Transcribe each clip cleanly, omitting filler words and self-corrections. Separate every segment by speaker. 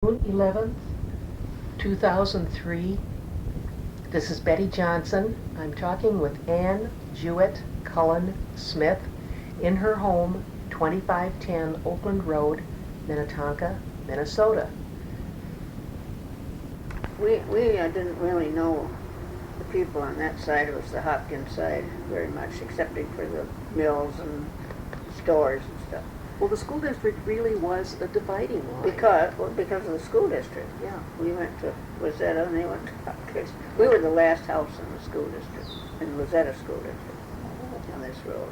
Speaker 1: June 11th, 2003. This is Betty Johnson. I'm talking with Ann Jewett Cullen Smith in her home, 2510 Oakland Road, Minnetonka, Minnesota.
Speaker 2: We didn't really know the people on that side. It was the Hopkins side very much, excepting for the mills and stores and stuff.
Speaker 1: Well, the school district really was a dividing line.
Speaker 2: Because of the school district.
Speaker 1: Yeah.
Speaker 2: We went to Wayzata and they went to Hopkins. We were the last house in the school district, in the Wayzata school district, on this road.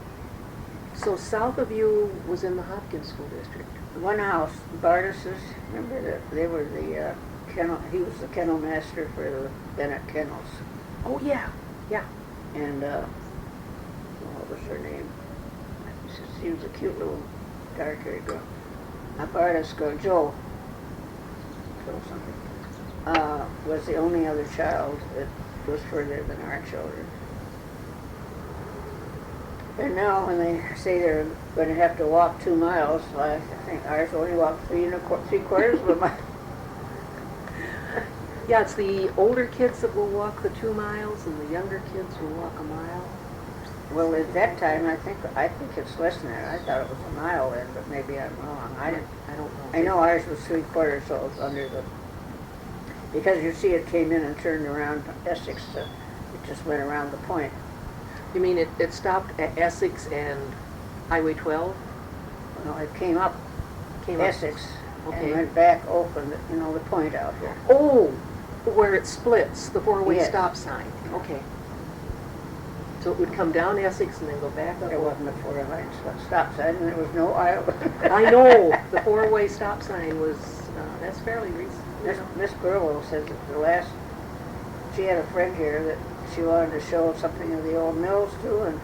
Speaker 1: So south of you was in the Hopkins school district.
Speaker 2: One house, Bardis's, remember that they were the kennel. He was the kennel master for the Bennett Kennels.
Speaker 1: Oh, yeah, yeah.
Speaker 2: And what was her name? She was a cute little dark-haired girl. Bardis girl, Joe something, was the only other child that was further than our children. And now when they say they're going to have to walk 2 miles, I think ours only walked 3 3/4 of a mile.
Speaker 1: Yeah, it's the older kids that will walk the 2 miles and the younger kids will walk a mile.
Speaker 2: Well, at that time, I think it's less than that. I thought it was a mile then, but maybe I'm wrong. I don't know. I know ours was 3/4, so it was under the. Because you see, it came in and turned around Essex. It just went around the point.
Speaker 1: You mean it stopped at Essex and Highway 12?
Speaker 2: No, it came up Essex
Speaker 1: Okay.
Speaker 2: and went back Oakland. You know, the point out here.
Speaker 1: Oh, where it splits, the four-way
Speaker 2: Yes.
Speaker 1: stop sign. Okay. So it would come down Essex and then go back up?
Speaker 2: There wasn't a four-lane stop sign, and there was no aisle.
Speaker 1: I know, the four-way stop sign was, that's fairly recent.
Speaker 2: Miss Burlow says that she had a friend here that she wanted to show something of the old mills to, and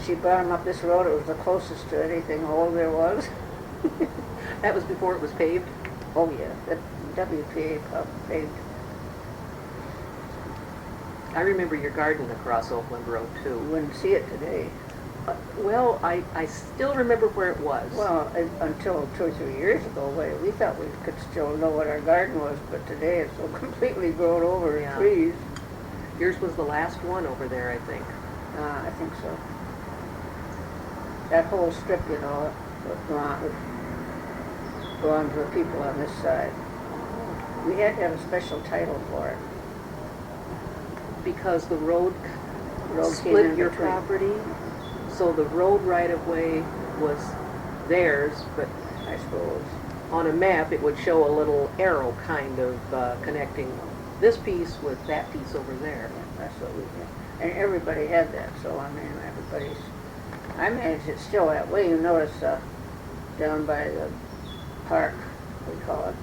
Speaker 2: she brought him up this road. It was the closest to anything old there was.
Speaker 1: That was before it was paved?
Speaker 2: Oh yeah, that WPA paved.
Speaker 1: I remember your garden across Oakland Road, too.
Speaker 2: You wouldn't see it today.
Speaker 1: Well, I still remember where it was.
Speaker 2: Well, until 2 or 3 years ago, we thought we could still know what our garden was, but today it's so completely grown over in trees.
Speaker 1: Yours was the last one over there, I think.
Speaker 2: I think so. That whole strip, you know, would go on to the people on this side. We had to have a special title for it.
Speaker 1: Because the road
Speaker 2: Came
Speaker 1: split
Speaker 2: in
Speaker 1: your
Speaker 2: between.
Speaker 1: property, so the road right-of-way was theirs, but
Speaker 2: I suppose.
Speaker 1: on a map it would show a little arrow kind of connecting this piece with that piece over there.
Speaker 2: Yeah, that's what we did. And everybody had that, so I mean, I manage it's still that way. You notice down by the park, we call it,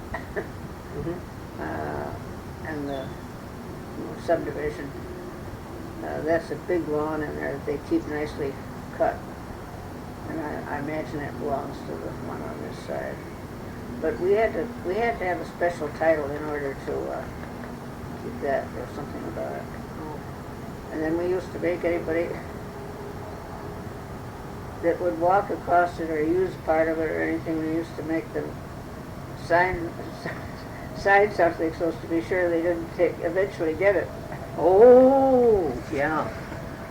Speaker 2: and the subdivision, that's a big lawn in there that they keep nicely cut. And I imagine it belongs to the one on this side. But we had to have a special title in order to keep that, or something about it. And then we used to make anybody that would walk across it or use part of it or anything, we used to make them sign something so as to be sure they didn't eventually get it.
Speaker 1: Oh, yeah.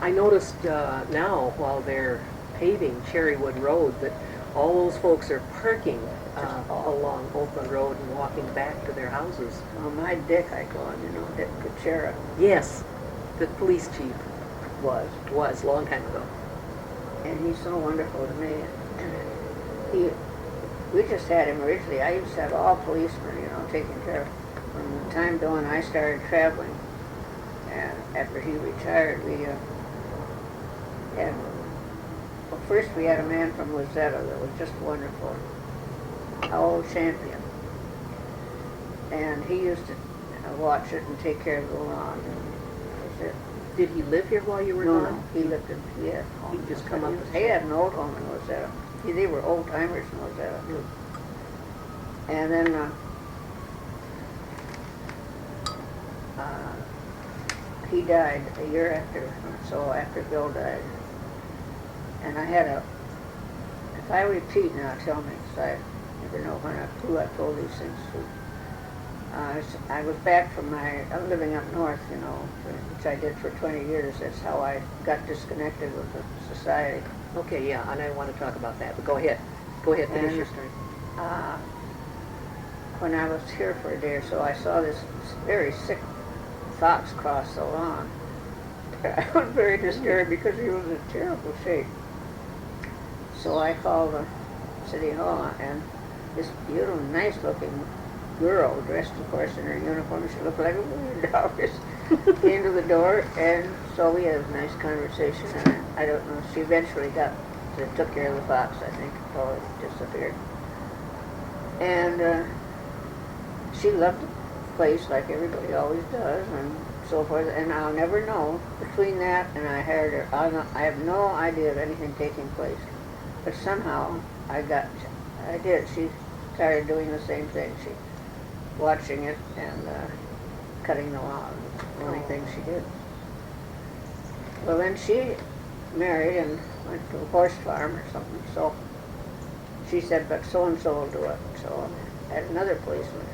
Speaker 1: I noticed now while they're paving Cherrywood Road that all those folks are parking along Oakland Road and walking back to their houses.
Speaker 2: Well, my Dick, I call him, you know, Dick Kuchera.
Speaker 1: Yes, the police chief
Speaker 2: Was.
Speaker 1: long time ago.
Speaker 2: And he's so wonderful to me. We just had him originally. I used to have all policemen, you know, taking care of. From the time when I started traveling, and after he retired, we had. Well, first we had a man from Wayzata that was just wonderful, an old champion, and he used to watch it and take care of the lawn. And that was it.
Speaker 1: Did he live here while you were
Speaker 2: No,
Speaker 1: gone?
Speaker 2: he lived in, yeah.
Speaker 1: He'd just come up and
Speaker 2: He had an old home in Wayzata. They were old timers in Wayzata. And then he died a year after Bill died. And I had if I repeat now, tell me, because I never know who I told these things to. I was back from living up north, you know, which I did for 20 years. That's how I got disconnected with the society.
Speaker 1: Okay, yeah, and I want to talk about that, but go ahead. Go ahead, finish
Speaker 2: And,
Speaker 1: your story.
Speaker 2: When I was here for a day or so, I saw this very sick fox cross the lawn. I was very disturbed because he was in terrible shape. So I called the city hall, and this beautiful, nice-looking girl, dressed, of course, in her uniform, she looked like $1,000,000, came to the door, and so we had a nice conversation, and I don't know, she eventually took care of the fox, I think, until it disappeared. And she loved the place like everybody always does, and so forth, and I'll never know, between that and I hired her, I have no idea of anything taking place, but somehow I did. She started doing the same thing. She watching it and cutting the lawn. The only thing she did. Well, then she married and went to a horse farm or something. So she said, but so and so will do it. So I had another policeman.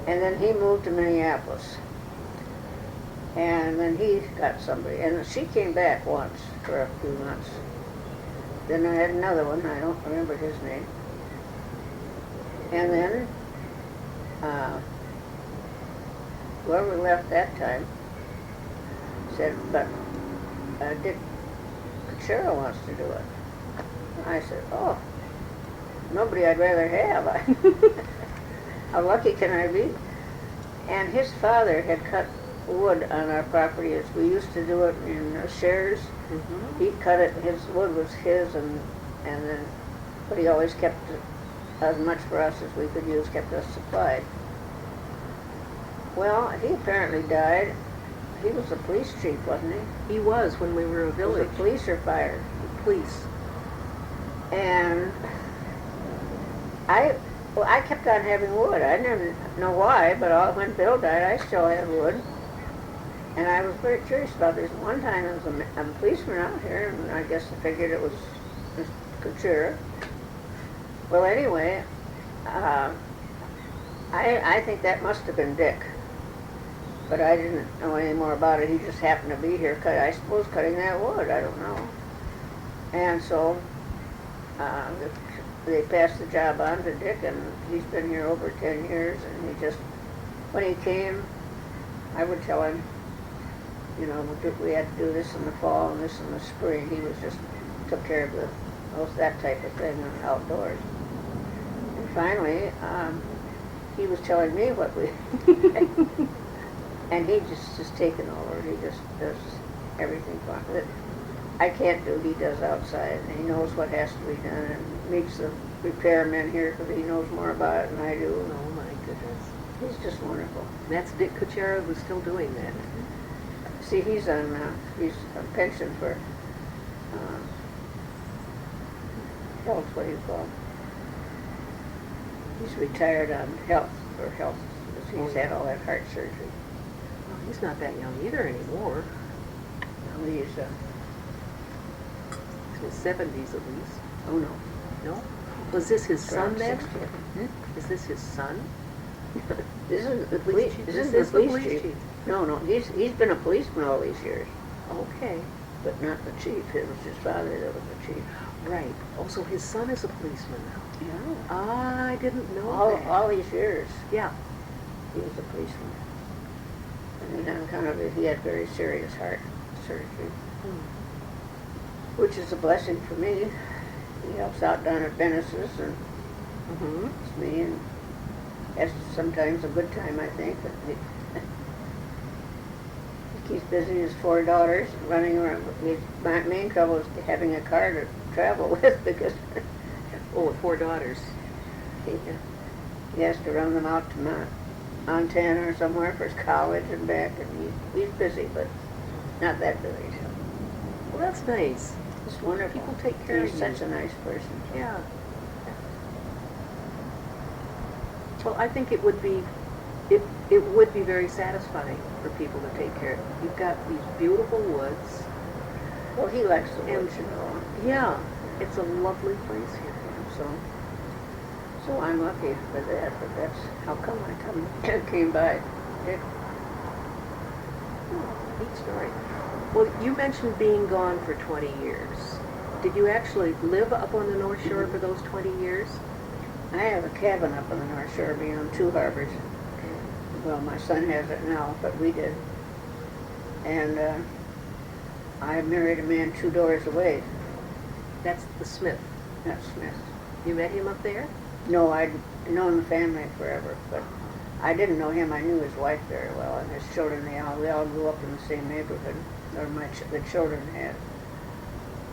Speaker 2: And then he moved to Minneapolis. And then he got somebody. And she came back once for a few months. Then I had another one. I don't remember his name. And then whoever left that time said, but Dick Kuchera wants to do it. I said, oh, nobody I'd rather have. How lucky can I be? And his father had cut wood on our property as we used to do it in shares. Mm-hmm. He cut it, his wood was his, and then, but he always kept as much for us as we could use, kept us supplied. Well, he apparently died. He was the police chief, wasn't he?
Speaker 1: He was when we were a village.
Speaker 2: Was the police or fire?
Speaker 1: The police.
Speaker 2: And I kept on having wood. I didn't know why, but when Bill died, I still had wood. And I was very curious about this. One time there was a policeman out here, and I guess I figured it was Mr. Kuchera. Well, anyway, I think that must have been Dick. But I didn't know any more about it. He just happened to be here, I suppose, cutting that wood. I don't know. And so they passed the job on to Dick, and he's been here over 10 years, and he just, when he came, I would tell him, you know, we had to do this in the fall and this in the spring. He was just took care of that type of thing outdoors. And finally, he was telling me what we, and he just taken over. He just does everything that I can't do. He does outside, and he knows what has to be done, and meets the repairmen here because he knows more about it than I do.
Speaker 1: Oh my goodness.
Speaker 2: He's just wonderful.
Speaker 1: That's Dick Kuchera who's still doing that.
Speaker 2: See, he's on pension for health. What do you call it? He's retired on health because he's had all that heart surgery.
Speaker 1: Well, he's not that young either anymore.
Speaker 2: No, he's
Speaker 1: in his 70s at least.
Speaker 2: Oh no.
Speaker 1: No? Was this his son then?
Speaker 2: 60.
Speaker 1: Is this his son?
Speaker 2: This is the
Speaker 1: police chief. This is the police chief.
Speaker 2: No, he's been a policeman all these years,
Speaker 1: Okay.
Speaker 2: but not the chief. It was his father that was the chief.
Speaker 1: Right. Oh, so his son is a policeman now.
Speaker 2: Yeah.
Speaker 1: I didn't know that.
Speaker 2: All these years,
Speaker 1: Yeah.
Speaker 2: he was a policeman. And then he had very serious heart surgery, which is a blessing for me. He helps out down at Bennis's, and it's me, and has sometimes a good time, I think. But he keeps busy. His 4 daughters running around. My main trouble is having a car to travel with because
Speaker 1: with 4 daughters.
Speaker 2: he has to run them out to Montana or somewhere for his college and back, and he's busy, but not that busy. So.
Speaker 1: Well, that's nice.
Speaker 2: It's wonderful.
Speaker 1: People take care of you.
Speaker 2: He's such a nice person.
Speaker 1: Yeah. Well, I think it would be very satisfying for people to take care of. You've got these beautiful woods.
Speaker 2: Well, he likes the woods, you know.
Speaker 1: Yeah, it's a lovely place here.
Speaker 2: So I'm lucky for that, but that's how come came by. It,
Speaker 1: Neat story. Well, you mentioned being gone for 20 years. Did you actually live up on the North Shore for those 20 years?
Speaker 2: I have a cabin up on the North Shore beyond two harbors. Well, my son has it now, but we did. And I married a man 2 doors away.
Speaker 1: That's the Smith.
Speaker 2: That's Smith.
Speaker 1: You met him up there?
Speaker 2: No, I'd known the family forever, but I didn't know him. I knew his wife very well, and his children. We all grew up in the same neighborhood, or the children had.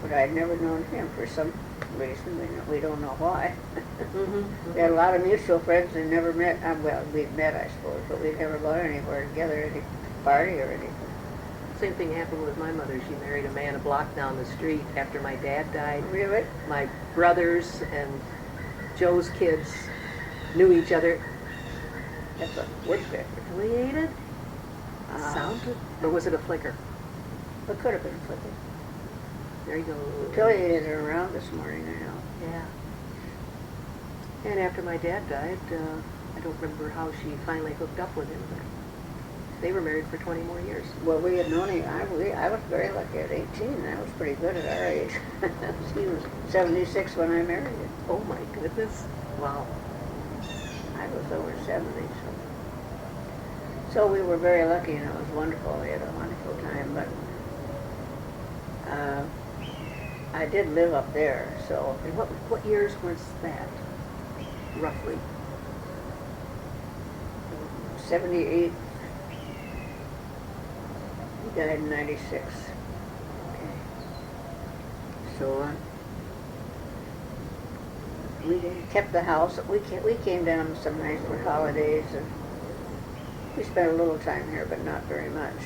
Speaker 2: But I'd never known him for some reason. We don't know why. We had a lot of mutual friends and never met. Well, we'd met, I suppose, but we'd never gone anywhere together, any party or anything.
Speaker 1: Same thing happened with my mother. She married a man a block down the street after my dad died.
Speaker 2: Really?
Speaker 1: My brothers and Joe's kids knew each other.
Speaker 2: That's a woodpecker.
Speaker 1: Affiliated? Sounded? Or was it a flicker?
Speaker 2: It could have been a flicker.
Speaker 1: There you go.
Speaker 2: Affiliated are around this morning, I know.
Speaker 1: Yeah. And after my dad died, I don't remember how she finally hooked up with him, but they were married for 20 more years.
Speaker 2: Well, we had known him. I was very lucky at 18. I was pretty good at our age. He was 76 when I married him.
Speaker 1: Oh my goodness. Wow.
Speaker 2: I was over 70, so we were very lucky, and it was wonderful. We had a wonderful time, but I did live up there, so.
Speaker 1: And what years was that, roughly?
Speaker 2: 78. He died in 96.
Speaker 1: Okay.
Speaker 2: So we kept the house. We came down some nights for holidays, and we spent a little time here, but not very much.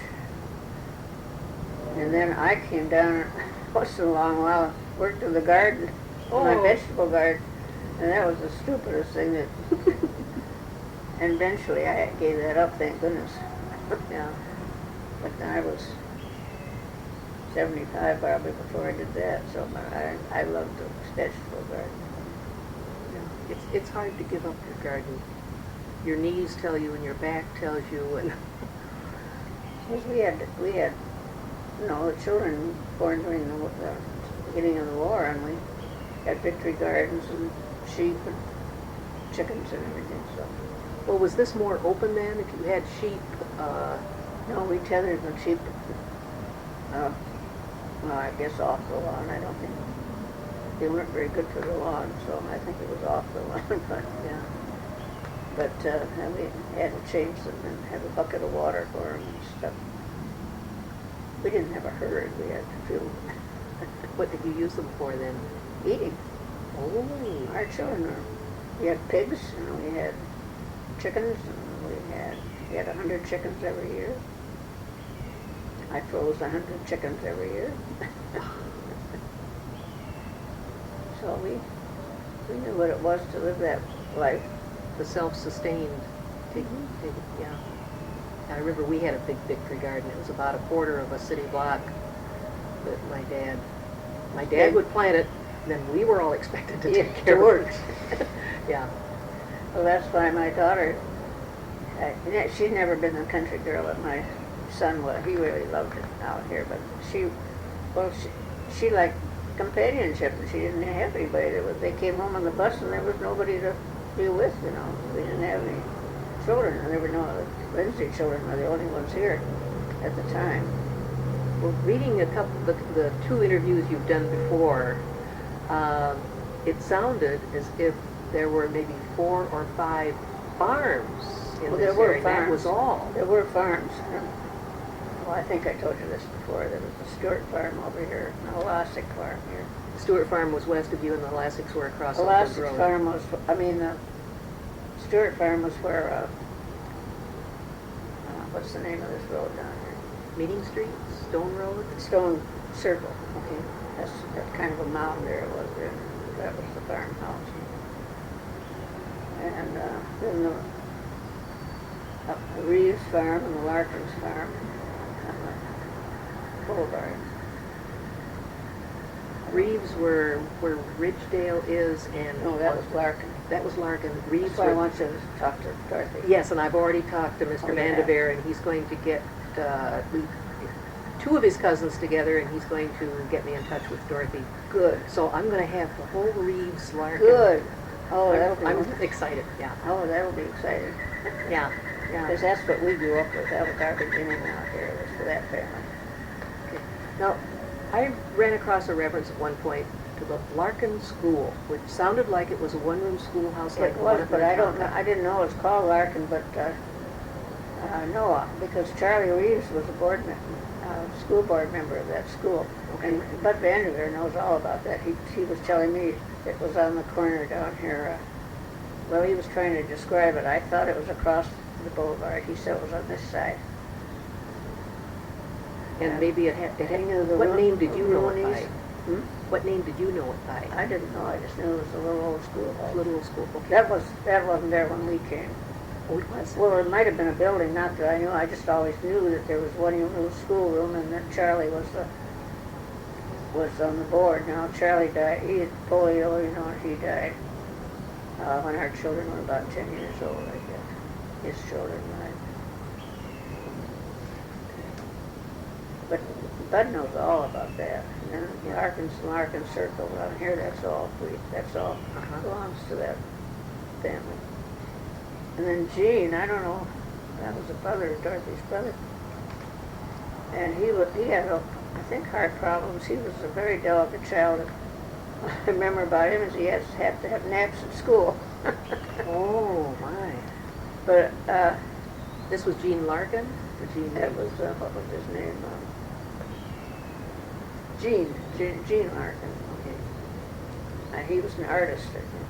Speaker 2: And then I came down once in a long while, worked in the garden, my vegetable garden, and that was the stupidest thing that. And eventually I gave that up, thank goodness.
Speaker 1: Yeah.
Speaker 2: But I was 75 probably before I did that, so I loved the vegetable garden.
Speaker 1: Yeah. It's hard to give up your garden. Your knees tell you and your back tells you, and
Speaker 2: Yes, we had, the children born during the beginning of the war, and we had victory gardens and sheep and chickens and everything, so.
Speaker 1: well, was this more open then? If you had sheep,
Speaker 2: No, we tethered the sheep, well, I guess off the lawn. I don't think, they weren't very good for the lawn, so I think it was off the lawn, but,
Speaker 1: yeah.
Speaker 2: but and we had to change them and have a bucket of water for them and stuff. We didn't have a herd, we had a few.
Speaker 1: What did you use them for then?
Speaker 2: Eating.
Speaker 1: Oh.
Speaker 2: Our children we had pigs, and we had chickens, and we had 100 chickens every year. I froze 100 chickens every year. So we knew what it was to live that life.
Speaker 1: The self-sustained, yeah. I remember we had a big victory garden. It was about a quarter of a city block that my dad would plant it, and then we were all expected to take care of it. Yeah.
Speaker 2: Well, that's why my daughter, she's never been a country girl, but my son was. He really loved it out here, but she liked companionship, and she didn't have anybody. They came home on the bus, and there was nobody to be with, We didn't have any children, and there were no other. Lindsay children were the only ones here at the time.
Speaker 1: Well, reading a couple, the 2 interviews you've done before, it sounded as if there were maybe 4 or 5 farms in this area. That was all.
Speaker 2: There were farms. Well, I think I told you this before. There was the Stewart farm over here, and the Elastic farm here.
Speaker 1: Stewart Farm was west of you, and the Elastics were across the road.
Speaker 2: Elastic farm was, the Stewart farm was where, what's the name of this road down here?
Speaker 1: Meeting Street, Stone Road?
Speaker 2: Stone Circle.
Speaker 1: Okay.
Speaker 2: That's kind of a mound there it was there. That was the farmhouse. And then the Reeves farm and the Larkins farm on the boulevard.
Speaker 1: Reeves where Ridgedale is, and
Speaker 2: No, that was Larkin.
Speaker 1: That was Larkin. Reeves.
Speaker 2: That's why I want you to talk to Dorothy.
Speaker 1: Yes, and I've already talked to Mr.
Speaker 2: Oh,
Speaker 1: Vanderveer, and he's going to get two of his cousins together, and he's going to get me in touch with Dorothy.
Speaker 2: Good.
Speaker 1: So I'm going to have the whole Reeves Larkin.
Speaker 2: Good. Oh, that'll be
Speaker 1: I'm excited. Yeah.
Speaker 2: Oh, that'll be exciting.
Speaker 1: Yeah. Yeah.
Speaker 2: Because that's what we grew up with. That was our beginning out here, was for that family.
Speaker 1: Okay. Now, I ran across a reference at one point to the Larkin School, which sounded like it was a one-room schoolhouse like
Speaker 2: It
Speaker 1: the one
Speaker 2: was,
Speaker 1: at
Speaker 2: but I don't know.
Speaker 1: Minnetonka.
Speaker 2: I didn't know it was called Larkin, but no, because Charlie Reeves was a school board member of that school.
Speaker 1: Okay.
Speaker 2: And Bud Vanderveer knows all about that. He was telling me it was on the corner down here. Well, he was trying to describe it. I thought it was across the boulevard. He said it was on this side.
Speaker 1: And maybe it had, what name did you know it by? What name did you know it by?
Speaker 2: I didn't know. I just knew it was a little old schoolhouse.
Speaker 1: Little old school. Okay.
Speaker 2: That wasn't there when we came.
Speaker 1: Oh, it was.
Speaker 2: Well, it might have been a building, not that I knew. I just always knew that there was one little schoolroom, and that Charlie was on the board. Now Charlie died. He had polio, you know, and he died when our children were about 10 years old. I guess his children died. But Bud knows all about that. And then Larkin Circle down here, that's all belongs to that family. And then Gene, I don't know, that was a brother, Dorothy's brother. And he had, I think, heart problems. He was a very delicate child. I remember about him is he had to have naps at school.
Speaker 1: Oh, my.
Speaker 2: But
Speaker 1: This was Gene Larkin? Or Gene?
Speaker 2: that was, what was his name? Gene Larkin.
Speaker 1: Okay.
Speaker 2: And he was an artist, I think.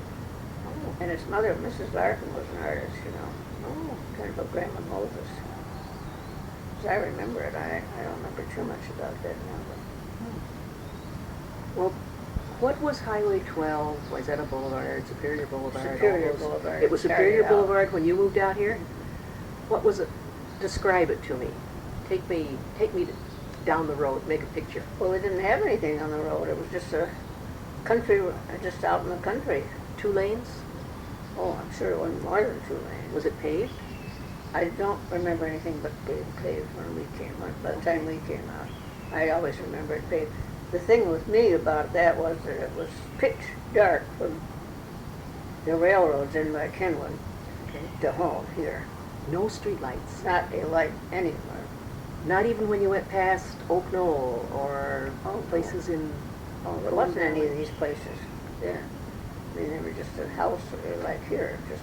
Speaker 1: Oh.
Speaker 2: And his mother, Mrs. Larkin, was an artist, you know.
Speaker 1: Oh.
Speaker 2: Kind of a Grandma Moses. As I remember it, I don't remember too much about that now.
Speaker 1: Well, what was Highway 12? Was that a boulevard, Superior Boulevard?
Speaker 2: Superior Boulevard.
Speaker 1: It was
Speaker 2: Started
Speaker 1: Superior
Speaker 2: out.
Speaker 1: Boulevard when you moved out here? What was it? Describe it to me. Take me down the road, make a picture.
Speaker 2: Well, we didn't have anything on the road. It was just a country, just out in the country.
Speaker 1: 2 lanes?
Speaker 2: Oh, I'm sure it wasn't more than 2 lanes.
Speaker 1: Was it paved?
Speaker 2: I don't remember anything but being paved when we came, by the time we came out. I always remember it paved. The thing with me about that was that it was pitch dark from the railroads in by Kenwood to home here.
Speaker 1: No street lights.
Speaker 2: Not a light anywhere.
Speaker 1: Not even when you went past Oak Knoll or places in...
Speaker 2: Oh, there wasn't any of these places. Yeah. They were just a house like here, just...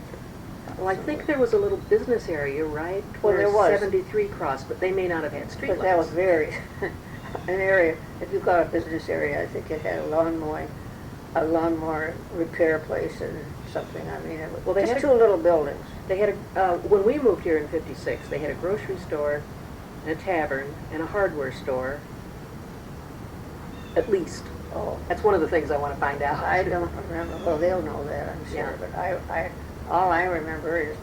Speaker 1: Well, I think there was a little business area right
Speaker 2: Well,
Speaker 1: where
Speaker 2: there was.
Speaker 1: 73 crossed, but they may not have had street
Speaker 2: But
Speaker 1: lights.
Speaker 2: that was very, an area, if you got a business area, I think it had a lawnmower repair place and something. I mean, it was
Speaker 1: Well, they
Speaker 2: just
Speaker 1: had
Speaker 2: 2 little buildings.
Speaker 1: They had when we moved here in '56, they had a grocery store, and a tavern, and a hardware store. At least.
Speaker 2: Oh,
Speaker 1: That's one of the things I want to find out.
Speaker 2: I don't remember. Well, they'll know that, I'm sure.
Speaker 1: Yeah.
Speaker 2: But all I remember is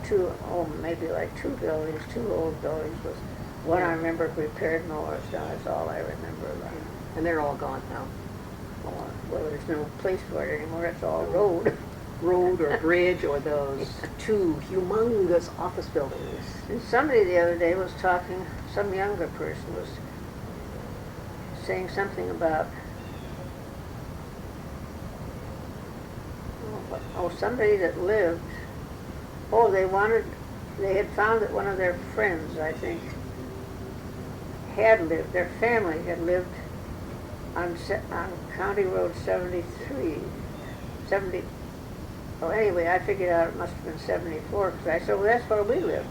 Speaker 2: maybe like 2 buildings, 2 old buildings. Was one I remember repaired mowers. That's all I remember about.
Speaker 1: And they're all gone now.
Speaker 2: Well, there's no place for it anymore. It's all road.
Speaker 1: Road or bridge or those 2 humongous office buildings.
Speaker 2: And somebody the other day was talking, some younger person was saying something about, somebody that lived, they had found that one of their friends, I think, had lived, their family had lived on County Road 73, well, anyway, I figured out it must have been 74, because I said, well, that's where we lived.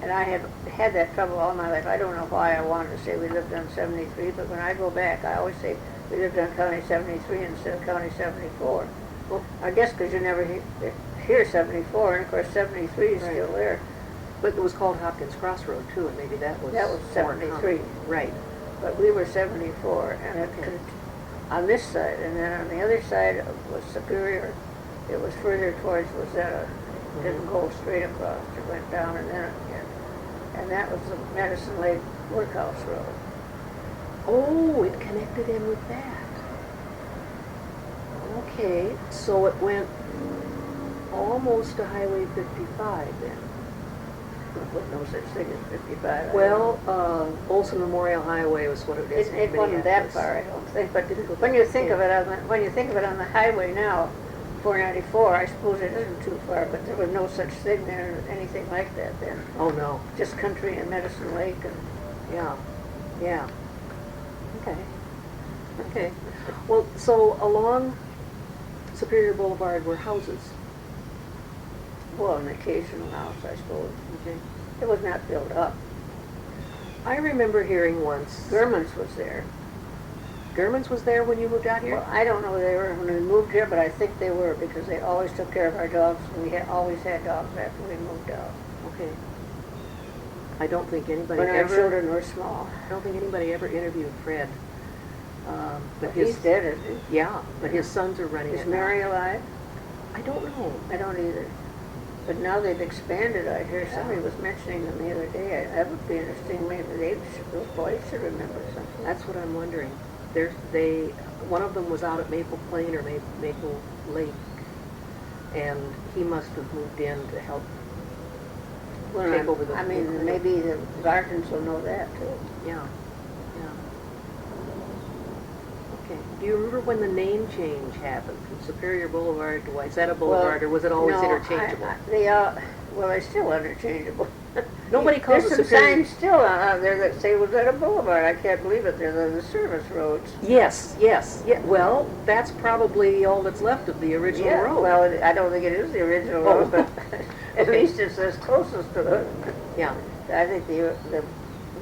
Speaker 2: And I have had that trouble all my life. I don't know why I wanted to say we lived on 73, but when I go back, I always say we lived on County 73 instead of County 74. Well, I guess because you never hear 74, and of course 73 is still there.
Speaker 1: But it was called Hopkins Crossroad too, and maybe that was...
Speaker 2: That was
Speaker 1: more
Speaker 2: 73.
Speaker 1: common. Right.
Speaker 2: But we were 74, and
Speaker 1: Okay.
Speaker 2: on this side, and then on the other side was Superior. It was further towards Rosetta. It didn't go straight across. It went down and then again. And that was the Medicine Lake Workhouse Road.
Speaker 1: Oh, it connected in with that. Okay, so it went almost to Highway 55 then.
Speaker 2: With no such thing as 55.
Speaker 1: Well, Olson Memorial Highway was what it is.
Speaker 2: It wasn't that far, I don't think, but when you think of it on the highway now, 494, I suppose it isn't too far, but there was no such thing there, anything like that then.
Speaker 1: Oh, no.
Speaker 2: Just country and Medicine Lake and...
Speaker 1: Yeah, yeah. Okay. Okay. Well, so along Superior Boulevard were houses.
Speaker 2: Well, an occasional house, I suppose.
Speaker 1: Okay.
Speaker 2: It was not built up.
Speaker 1: I remember hearing once.
Speaker 2: Germans was there.
Speaker 1: Germans was there when you moved out here?
Speaker 2: Well, I don't know they were when we moved here, but I think they were because they always took care of our dogs. We always had dogs after we moved out.
Speaker 1: Okay. I don't think anybody
Speaker 2: When our
Speaker 1: ever.
Speaker 2: children were small.
Speaker 1: I don't think anybody ever interviewed Fred. But
Speaker 2: He's dead, isn't he?
Speaker 1: Yeah, but his sons are running
Speaker 2: Is
Speaker 1: it now.
Speaker 2: Mary alive?
Speaker 1: I don't know.
Speaker 2: I don't either. But now they've expanded, I hear. Somebody was mentioning them the other day. That would be interesting. Maybe those boys should remember something.
Speaker 1: That's what I'm wondering. One of them was out at Maple Plain or Maple Lake, and he must have moved in to help take over the.
Speaker 2: I mean, maybe the Gardens will know that too.
Speaker 1: Yeah, yeah. Okay. Do you remember when the name change happened from Superior Boulevard to Wayzata Boulevard, or was it always interchangeable?
Speaker 2: They're still interchangeable.
Speaker 1: Nobody calls it
Speaker 2: There's some
Speaker 1: Superior.
Speaker 2: signs still out there that say Wayzata Boulevard. I can't believe it. They're the service roads.
Speaker 1: Yes, yes, yeah. Well, that's probably all that's left of the original road.
Speaker 2: Well, I don't think it is the original road, but at least it's as closest to it.
Speaker 1: Yeah.
Speaker 2: I think the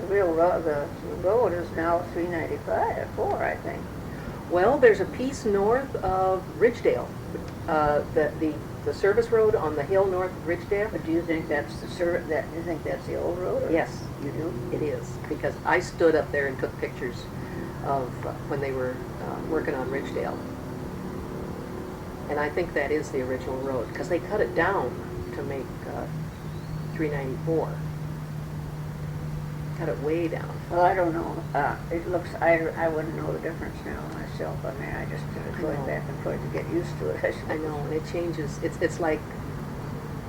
Speaker 2: real road, the road is now 395, 4, I think.
Speaker 1: Well, there's a piece north of Ridgedale, the service road on the hill north of Ridgedale.
Speaker 2: But do you think that's you think that's the old road? Or?
Speaker 1: Yes, you do. It is, because I stood up there and took pictures of when they were working on Ridgedale. And I think that is the original road, because they cut it down to make 394. Cut it way down.
Speaker 2: Well, I don't know. It looks, I wouldn't know the difference now myself. I mean, I just going back and forth to get used to it.
Speaker 1: I know, and it changes. It's like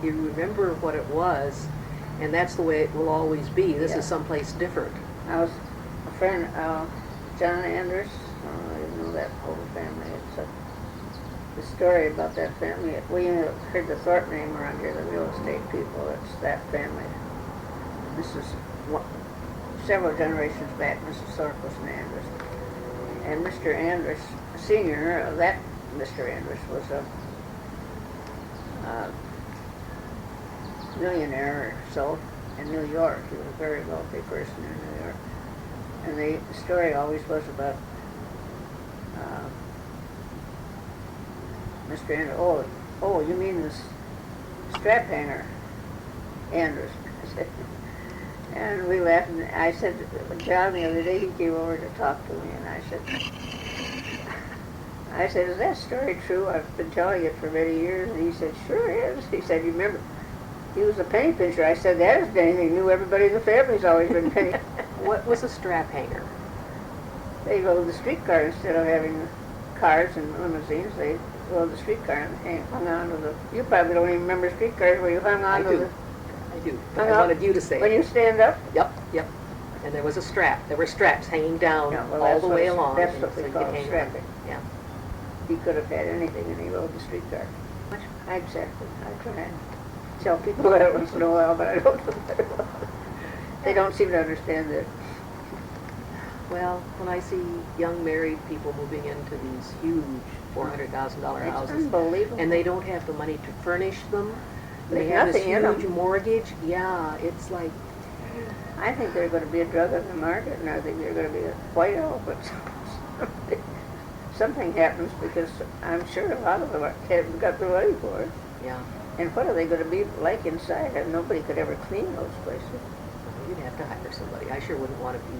Speaker 1: you remember what it was, and that's the way it will always be. This is someplace different.
Speaker 2: I was a friend, John Anders. I know that whole family. It's the story about that family. We heard the Thorpe name around here, the real estate people. It's that family. This is several generations back. Mrs. Thorpe was an Anders. And Mr. Anders, Sr., that Mr. Anders was a millionaire or so in New York. He was a very wealthy person in New York. And the story always was about Mr. Anders. Oh, you mean this strap hanger, Anders. And we laughed, and I said, John, the other day, he came over to talk to me, and I said, is that story true? I've been telling it for many years. And he said, sure is. He said, you remember, he was a penny pincher. I said, that isn't anything new. Everybody in the family's always been penny.
Speaker 1: What was a strap hanger?
Speaker 2: They rode the streetcar instead of having cars and limousines. They rode the streetcar and hung on to the, you probably don't even remember streetcars where you hung on to the,
Speaker 1: I do. I wanted you to say
Speaker 2: when
Speaker 1: it.
Speaker 2: you stand up?
Speaker 1: Yep. And there was a strap. There were straps hanging down all the way along.
Speaker 2: That's what they call strapping.
Speaker 1: Yeah.
Speaker 2: He could have had anything and he rode the streetcar. Exactly. I try and tell people that once in a while, but I don't know very well. They don't seem to understand it.
Speaker 1: Well, when I see young married people moving into these huge $400,000 houses,
Speaker 2: unbelievable.
Speaker 1: and they don't have the money to furnish them, they
Speaker 2: There's
Speaker 1: have this
Speaker 2: nothing in
Speaker 1: huge
Speaker 2: them.
Speaker 1: mortgage. Yeah, it's like,
Speaker 2: I think they're going to be a drug on the market, and I think they're going to be a whiteout, but something happens because I'm sure a lot of them haven't got the money for it.
Speaker 1: yeah,
Speaker 2: And what are they going to be like inside? And nobody could ever clean those places.
Speaker 1: you'd have to hire somebody. I sure wouldn't want to be.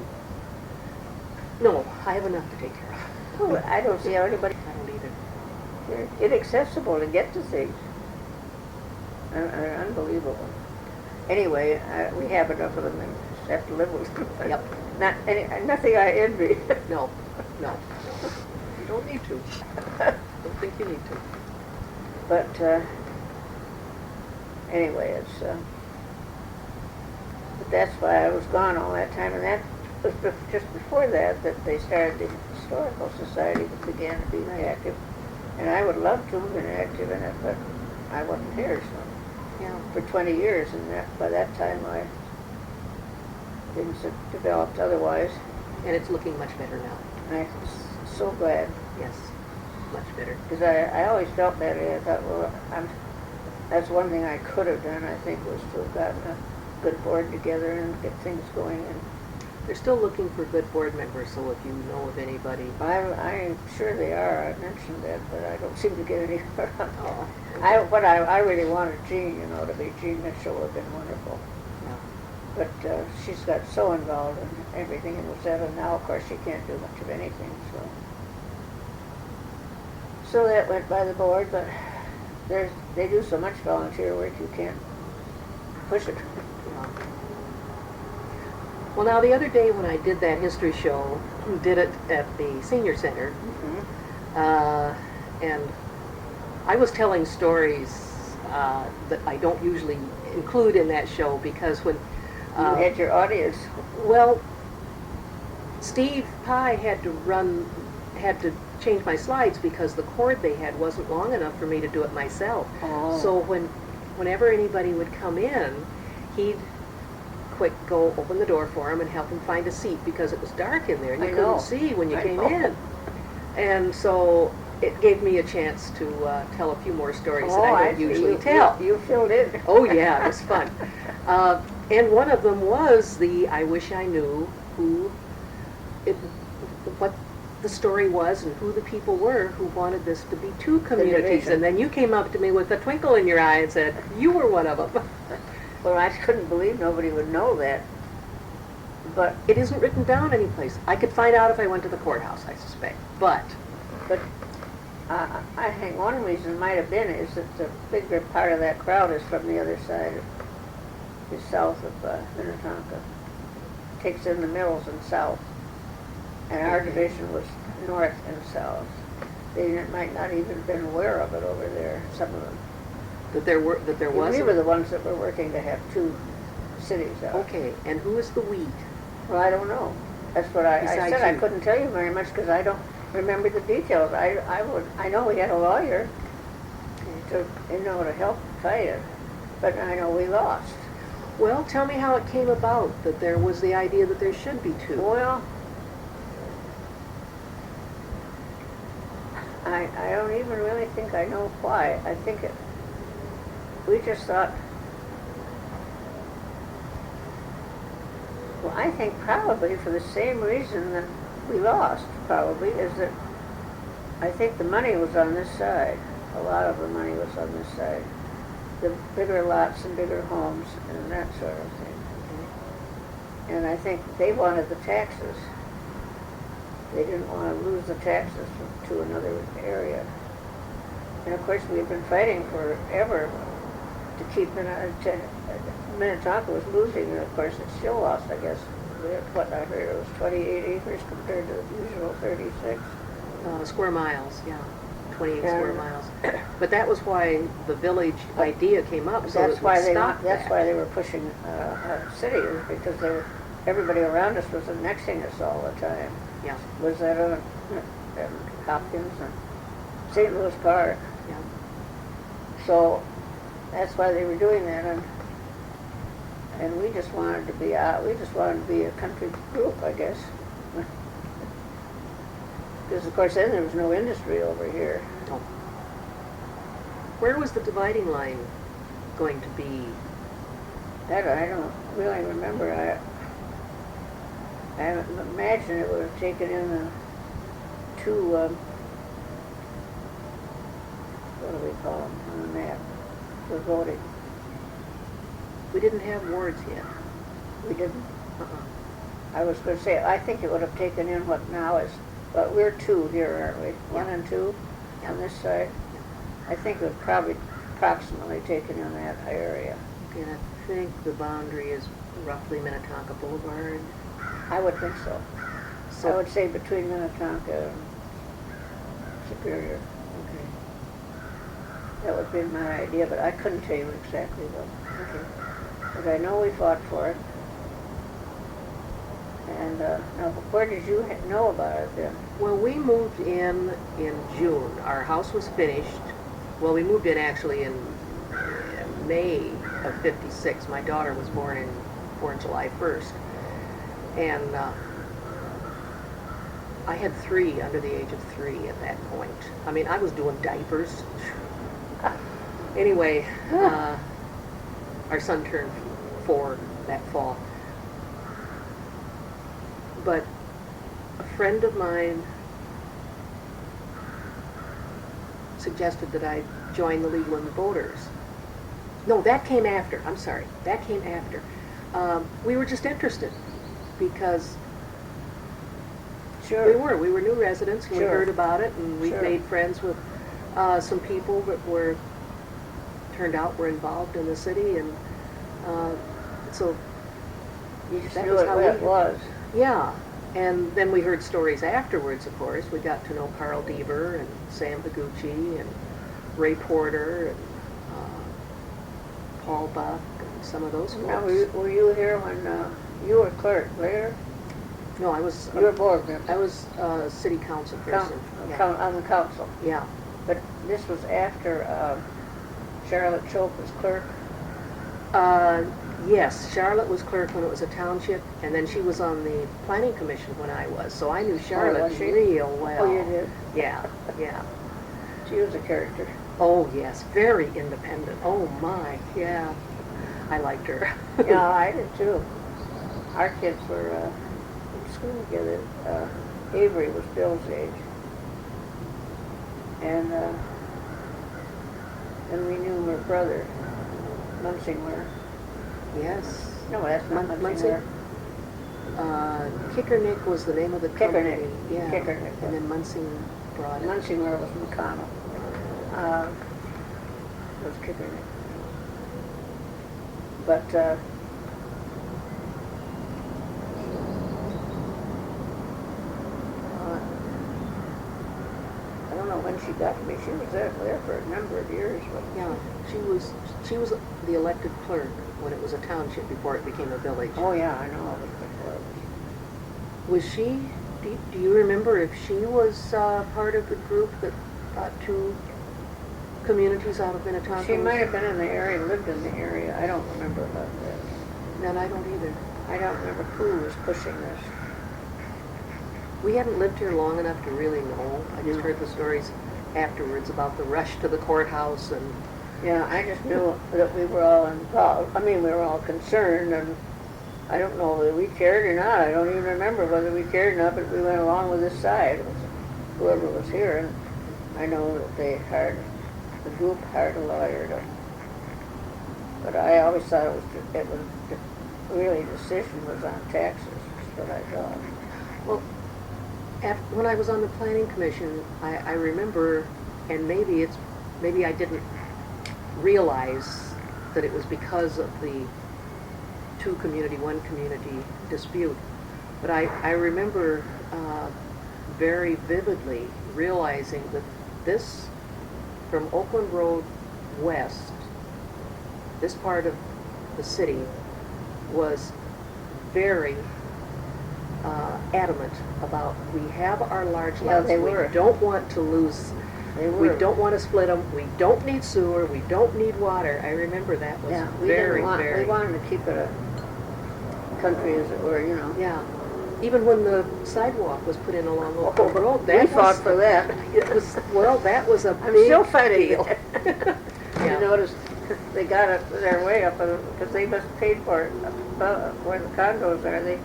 Speaker 1: No, I have enough to take care of.
Speaker 2: Oh, I don't see how anybody.
Speaker 1: I don't either.
Speaker 2: They're inaccessible to get to things. They're unbelievable. Anyway, we have enough of them and just have to live with them.
Speaker 1: Yep.
Speaker 2: Nothing I envy.
Speaker 1: No. You don't need to. Don't think you need to.
Speaker 2: But anyway, it's, but that's why I was gone all that time, and that was just before that they started the Historical Society that began to be active. And I would love to have been active in it, but I wasn't here, so, for 20 years, and by that time things had developed otherwise.
Speaker 1: And it's looking much better now.
Speaker 2: I'm so glad.
Speaker 1: Yes, much better.
Speaker 2: Because I always felt that way. I thought, well, that's one thing I could have done, I think, was to have gotten a good board together and get things going. And
Speaker 1: they're still looking for good board members, so if you know of anybody.
Speaker 2: I'm sure they are. I mentioned that, but I don't seem to get anywhere.
Speaker 1: Oh, okay.
Speaker 2: I really wanted Jean, to be Jean Mitchell would have been wonderful.
Speaker 1: Yeah.
Speaker 2: But she's got so involved in everything in Rosetta now, of course, she can't do much of anything, so that went by the board, but they do so much volunteer work, you can't push it.
Speaker 1: Yeah. Well, now, the other day when I did that history show, did it at the senior center, and I was telling stories that I don't usually include in that show because when
Speaker 2: you had your audience.
Speaker 1: Well, Steve Pye had to change my slides because the cord they had wasn't long enough for me to do it myself.
Speaker 2: Oh.
Speaker 1: So whenever anybody would come in, he'd go open the door for him and help him find a seat because it was dark in there and you couldn't see when you came in. And so it gave me a chance to tell a few more stories that I don't usually tell.
Speaker 2: You filled in.
Speaker 1: Oh yeah, it was fun. And one of them was the I wish I knew what the story was and who the people were who wanted this to be two communities. And then you came up to me with a twinkle in your eye and said, you were one of them.
Speaker 2: Well, I couldn't believe nobody would know that. But
Speaker 1: it isn't written down anyplace. I could find out if I went to the courthouse, I suspect. But
Speaker 2: I think one reason might have been is that the bigger part of that crowd is from the other side, is south of Minnetonka. Takes in the mills and south. And our division was north and south. They might not even have been aware of it over there, some of them.
Speaker 1: That there was?
Speaker 2: We were the ones that were working to have two cities out.
Speaker 1: Okay, and who is the we?
Speaker 2: Well, I don't know. That's what I said. I couldn't tell you very much because I don't remember the details. I know we had a lawyer to help fight it, but I know we lost.
Speaker 1: Well, tell me how it came about that there was the idea that there should be two.
Speaker 2: Well, I don't even really think I know why. I think we just thought, well, I think probably for the same reason that we lost, probably, is that I think the money was on this side. A lot of the money was on this side. The bigger lots and bigger homes and that sort of thing. And I think they wanted the taxes. They didn't want to lose the taxes to another area. And of course we had been fighting forever to keep Minnetonka was losing, and of course it still lost, I guess. What I heard, it was 28 acres compared to the usual 36.
Speaker 1: Square miles, yeah. 28 square miles. But that was why the village idea came up, so
Speaker 2: that's why
Speaker 1: that's
Speaker 2: why they were pushing cities, because everybody around us was annexing us all the time.
Speaker 1: Yeah.
Speaker 2: Was that Hopkins and St. Louis Park.
Speaker 1: Yeah.
Speaker 2: So that's why they were doing that, and we just wanted to be out. We just wanted to be a country group, I guess. Because of course then there was no industry over here.
Speaker 1: Oh. Where was the dividing line going to be?
Speaker 2: That I don't really remember. I imagine it would have taken in the two, what do we call them on the map, for voting.
Speaker 1: We didn't have wards yet.
Speaker 2: We didn't? I was going to say, I think it would have taken in what now is, but we're two here, aren't we? One and two on this side. I think it would probably approximately taken in that area.
Speaker 1: And I think the boundary is roughly Minnetonka Boulevard.
Speaker 2: I would think so. I would say between Minnetonka and Superior.
Speaker 1: Okay.
Speaker 2: That would be my idea, but I couldn't tell you exactly though.
Speaker 1: Okay.
Speaker 2: But I know we fought for it. And now, where did you know about it then?
Speaker 1: Well, we moved in June. Our house was finished. Well, we moved in actually in May of '56. My daughter was born July 1st. And I had 3 under the age of 3 at that point. I mean, I was doing diapers. Anyway, our son turned 4 that fall. But a friend of mine suggested that I join the League of Women Voters. No, that came after. I'm sorry. That came after. We were just interested because
Speaker 2: Sure.
Speaker 1: we were new residents, and
Speaker 2: Sure.
Speaker 1: we heard about it, and we
Speaker 2: Sure.
Speaker 1: made friends with some people that turned out were involved in the city, and so
Speaker 2: You just
Speaker 1: that
Speaker 2: knew
Speaker 1: was
Speaker 2: it
Speaker 1: how
Speaker 2: what it
Speaker 1: we-
Speaker 2: was.
Speaker 1: yeah. And then we heard stories afterwards, of course. We got to know Carl Deaver and Sam Higuchi and Ray Porter and Paul Buck and some of those folks.
Speaker 2: Now, were you here when you were clerk later?
Speaker 1: No, I was
Speaker 2: You were board member.
Speaker 1: I was city council person.
Speaker 2: On the council.
Speaker 1: Yeah.
Speaker 2: But this was after Charlotte Choke was clerk.
Speaker 1: Yes, Charlotte was clerk when it was a township, and then she was on the planning commission when I was. So I knew Charlotte
Speaker 2: was she?
Speaker 1: real well.
Speaker 2: Oh, you did?
Speaker 1: Yeah, yeah.
Speaker 2: She was a character.
Speaker 1: Oh, yes, very independent. Oh, my, yeah. I liked her.
Speaker 2: Yeah, I did too. Our kids were in school together. Avery was Bill's age. And we knew her brother, Munsingler.
Speaker 1: Yes.
Speaker 2: No, that's not Munsingler.
Speaker 1: Kickernick was the name of the
Speaker 2: Kickernick.
Speaker 1: company. Yeah.
Speaker 2: Kickernick.
Speaker 1: And then Munsing brought it.
Speaker 2: Munsingler was McConnell. Was Kickernick. But I don't know when she got to me. She was there for a number of years. But
Speaker 1: Yeah, she was the elected clerk when it was a township before it became a village.
Speaker 2: oh yeah, I know it was before.
Speaker 1: Was she? Do you remember if she was part of the group that got 2 communities out of Minnetonka?
Speaker 2: She might have been in the area, lived in the area. I don't remember about that.
Speaker 1: No, I don't either.
Speaker 2: I don't remember who was pushing this.
Speaker 1: We hadn't lived here long enough to really know. I just
Speaker 2: No.
Speaker 1: heard the stories afterwards about the rush to the courthouse and
Speaker 2: Yeah, I just knew that we were all involved. I mean, we were all concerned, and I don't know whether we cared or not. I don't even remember whether we cared or not, but we went along with this side. It was whoever was here, and I know that the group hired a lawyer to. But I always thought it was really decision was on taxes. That's what I thought.
Speaker 1: well, when I was on the planning commission, I remember, and maybe I didn't realize that it was because of the 2 community, 1 community dispute. But I remember very vividly realizing that this, from Oakland Road west, this part of the city was very adamant about we have our large
Speaker 2: Yeah,
Speaker 1: lots.
Speaker 2: they
Speaker 1: We
Speaker 2: were.
Speaker 1: don't want to lose.
Speaker 2: They
Speaker 1: We
Speaker 2: were.
Speaker 1: don't want to split them. We don't need sewer. We don't need water. I remember that was
Speaker 2: Yeah, we
Speaker 1: very,
Speaker 2: didn't want.
Speaker 1: very.
Speaker 2: We wanted to keep it a country, as it were, you know.
Speaker 1: Yeah. Even when the sidewalk was put in along
Speaker 2: Oh,
Speaker 1: Oakland Road,
Speaker 2: we
Speaker 1: that
Speaker 2: fought
Speaker 1: was,
Speaker 2: for that.
Speaker 1: it was, well, that was a
Speaker 2: I'm
Speaker 1: big
Speaker 2: still fighting
Speaker 1: deal.
Speaker 2: it.
Speaker 1: Yeah.
Speaker 2: You notice they got it their way up, because they must pay for it above where the condos are.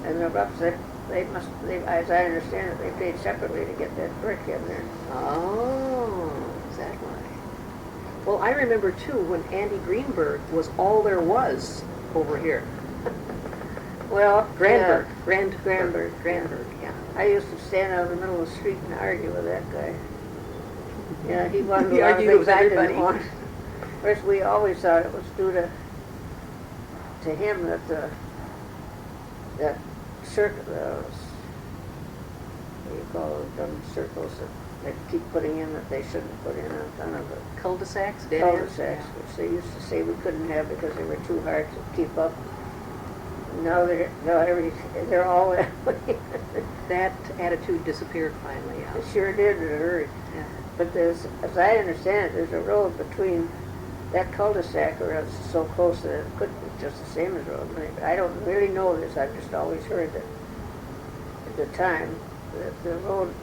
Speaker 2: And the roughs, as I understand it, they paid separately to get that brick in there.
Speaker 1: Oh, is that why? Well, I remember too when Andy Greenberg was all there was over here.
Speaker 2: Well,
Speaker 1: Granberg,
Speaker 2: Granberg,
Speaker 1: yeah.
Speaker 2: I used to stand out in the middle of the street and argue with that guy. Yeah, he wanted
Speaker 1: He
Speaker 2: a lot of
Speaker 1: argued
Speaker 2: things
Speaker 1: with
Speaker 2: I
Speaker 1: everybody.
Speaker 2: didn't want. Of course, we always thought it was due to him that that circle, what do you call them circles that they keep putting in that they shouldn't put in a ton of the
Speaker 1: Cul-de-sacs, dead ends?
Speaker 2: cul-de-sacs, which they used to say we couldn't have because they were too hard to keep up. Now they're all that way.
Speaker 1: That attitude disappeared finally, yeah.
Speaker 2: It sure did in a hurry.
Speaker 1: Yeah.
Speaker 2: But there's, as I understand it, there's a road between that cul-de-sac, or it's so close that it could be just the same as road. But I don't really know this. I've just always heard that at the time that the road,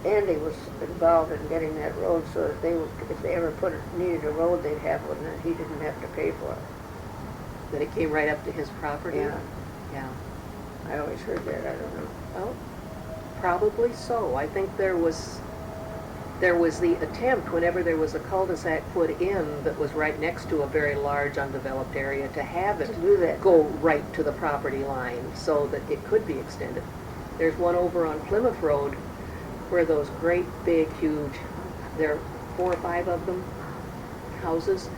Speaker 2: Andy was involved in getting that road so that they would, if they ever needed a road, they'd have one that he didn't have to pay for it.
Speaker 1: That it came right up to his property?
Speaker 2: Yeah.
Speaker 1: Yeah.
Speaker 2: I always heard that. I don't know.
Speaker 1: Well, probably so. I think there was the attempt, whenever there was a cul-de-sac put in that was right next to a very large undeveloped area, to have it
Speaker 2: To do that.
Speaker 1: go right to the property line so that it could be extended. There's one over on Plymouth Road where those great big huge, there are 4 or 5 of them, houses.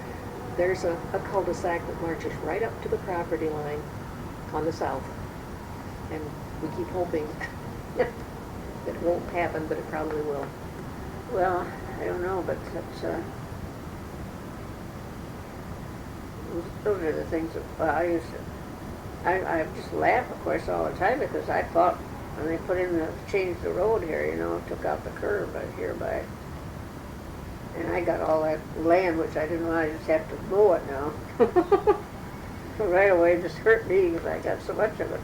Speaker 1: There's a cul-de-sac that marches right up to the property line on the south. And we keep hoping that it won't happen, but it probably will.
Speaker 2: Well, I don't know, but that's, those are the things that, well, I used to, I just laugh, of course, all the time, because I thought when they put in changed the road here, you know, took out the curb right here by, and I got all that land, which I didn't know, I just have to mow it now. Right away, it just hurt me because I got so much of it.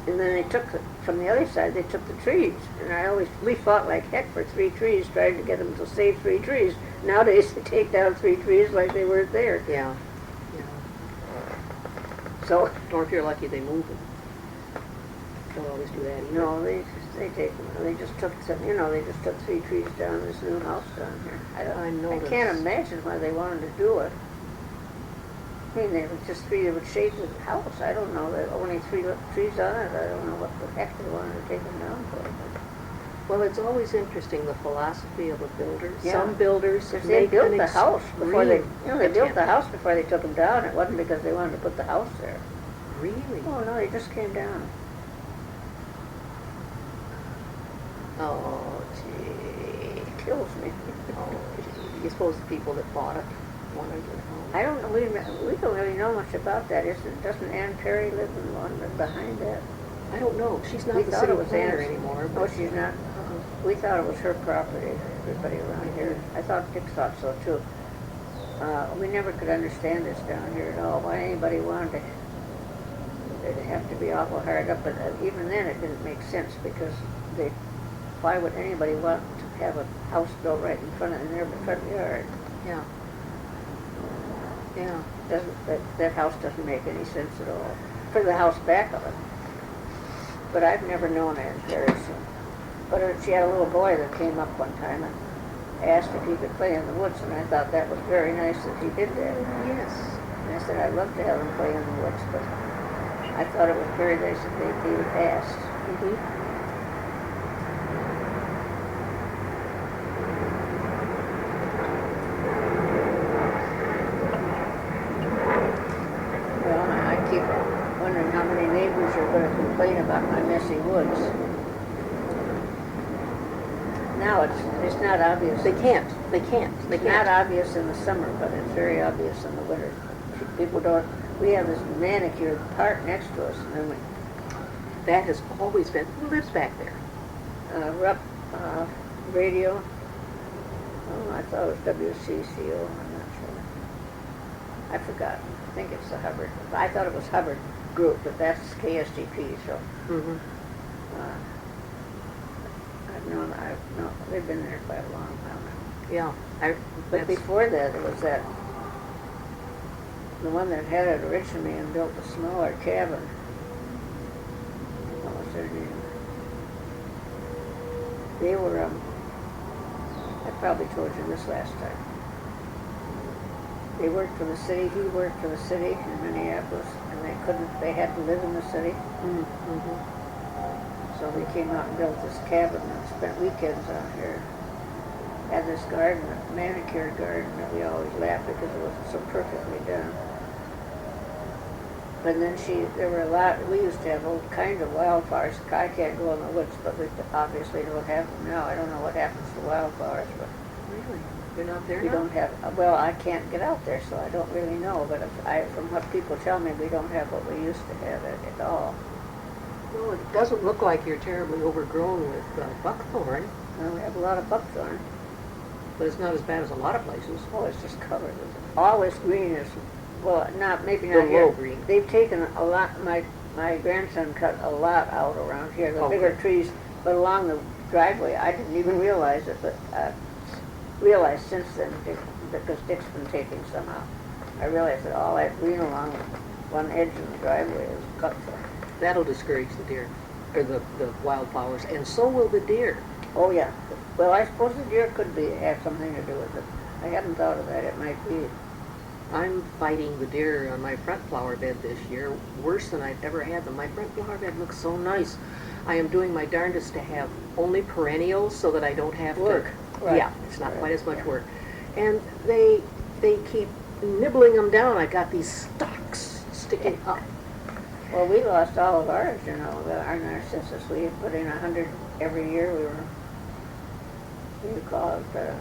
Speaker 2: And then they took, from the other side, they took the trees. And we fought like heck for 3 trees, trying to get them to save 3 trees. Nowadays, they take down 3 trees like they weren't there.
Speaker 1: Yeah.
Speaker 2: So,
Speaker 1: Or if you're lucky, they move them. Don't always do that either.
Speaker 2: no, they take them. They just took some, you know, they just took 3 trees down this new house down here. I can't imagine why they wanted to do it. I mean, they were just 3 that would shade the house. I don't know. There were only 3 trees on it. I don't know what the heck they wanted to take them down for.
Speaker 1: Well, it's always interesting, the philosophy of a builder.
Speaker 2: Yeah.
Speaker 1: Some builders
Speaker 2: If they built the house before they, they built the
Speaker 1: attempt.
Speaker 2: house before they took them down. It wasn't because they wanted to put the house there.
Speaker 1: Really?
Speaker 2: Oh no, they just came down.
Speaker 1: Oh, gee.
Speaker 2: It kills me.
Speaker 1: Oh, gee. You suppose the people that bought it wanted it home?
Speaker 2: I don't know. We don't really know much about that. Doesn't Ann Perry live in the one behind that?
Speaker 1: I don't know. She's not
Speaker 2: We
Speaker 1: the
Speaker 2: thought
Speaker 1: city
Speaker 2: it was
Speaker 1: planner
Speaker 2: Ann's.
Speaker 1: anymore.
Speaker 2: Oh,
Speaker 1: But
Speaker 2: she's not. We thought it was her property. Everybody around here. I thought Dick thought so too. We never could understand this down here at all. Why anybody wanted to? It'd have to be awful hard up, but even then it didn't make sense because why would anybody want to have a house built right in front of their front yard?
Speaker 1: Yeah. Yeah.
Speaker 2: That house doesn't make any sense at all. For the house back of it. But I've never known Ann Perry. But she had a little boy that came up one time and asked if he could play in the woods, and I thought that was very nice that he did that.
Speaker 1: Yes.
Speaker 2: And I said I'd love to have him play in the woods, but I thought it was very nice that they would ask.
Speaker 1: Mm-hmm.
Speaker 2: Wondering how many neighbors are going to complain about my messy woods. Now it's not obvious.
Speaker 1: They can't.
Speaker 2: It's not obvious in the summer, but it's very obvious in the winter. People don't. We have this manicured park next to us, and then
Speaker 1: That has always been. Who lives back there?
Speaker 2: Radio. Oh, I thought it was WCCO. I'm not sure. I forgot. I think it's the Hubbard. I thought it was Hubbard Group, but that's KSTP. So
Speaker 1: Mm-hmm.
Speaker 2: they've been there quite a long while now.
Speaker 1: Yeah.
Speaker 2: But before that, it was the one that had it originally and built a smaller cabin. What was their name? They were, I probably told you this last time. They worked for the city, he worked for the city in Minneapolis, and they had to live in the city.
Speaker 1: Mm-hmm.
Speaker 2: So we came out and built this cabin and spent weekends out here. Had this garden, a manicured garden that we always laughed because it was so perfectly done. But then there were a lot, we used to have all kinds of wildflowers. I can't go in the woods, but we obviously don't have them now. I don't know what happens to wildflowers, but
Speaker 1: Really? You're not there
Speaker 2: we
Speaker 1: now?
Speaker 2: don't have, well, I can't get out there, so I don't really know. But from what people tell me, we don't have what we used to have at all.
Speaker 1: Well, it doesn't look like you're terribly overgrown with buckthorn,
Speaker 2: Well, we have a lot of buckthorn.
Speaker 1: but it's not as bad as a lot of places.
Speaker 2: Oh, it's just covered with it. All this green is, well, maybe
Speaker 1: The
Speaker 2: not here.
Speaker 1: low green.
Speaker 2: They've taken a lot, my grandson cut a lot out around here, the bigger trees, but along the driveway, I didn't even realize it, but realized since then, because Dick's been taking some out. I realized that all that green along one edge of the driveway is cut for.
Speaker 1: That'll discourage the deer, or the wildflowers, and so will the deer.
Speaker 2: Oh, yeah. Well, I suppose the deer could have something to do with it. I hadn't thought of that. It might be.
Speaker 1: I'm fighting the deer on my front flower bed this year, worse than I've ever had them. My front flower bed looks so nice. I am doing my darndest to have only perennials so that I don't have
Speaker 2: Work.
Speaker 1: to.
Speaker 2: Right.
Speaker 1: Yeah, it's not
Speaker 2: Right.
Speaker 1: quite as much work. And they keep nibbling them down. I got these stalks sticking up.
Speaker 2: Well, we lost all of ours, you know, our narcissus. We had put in 100 every year. We were, what do you call it,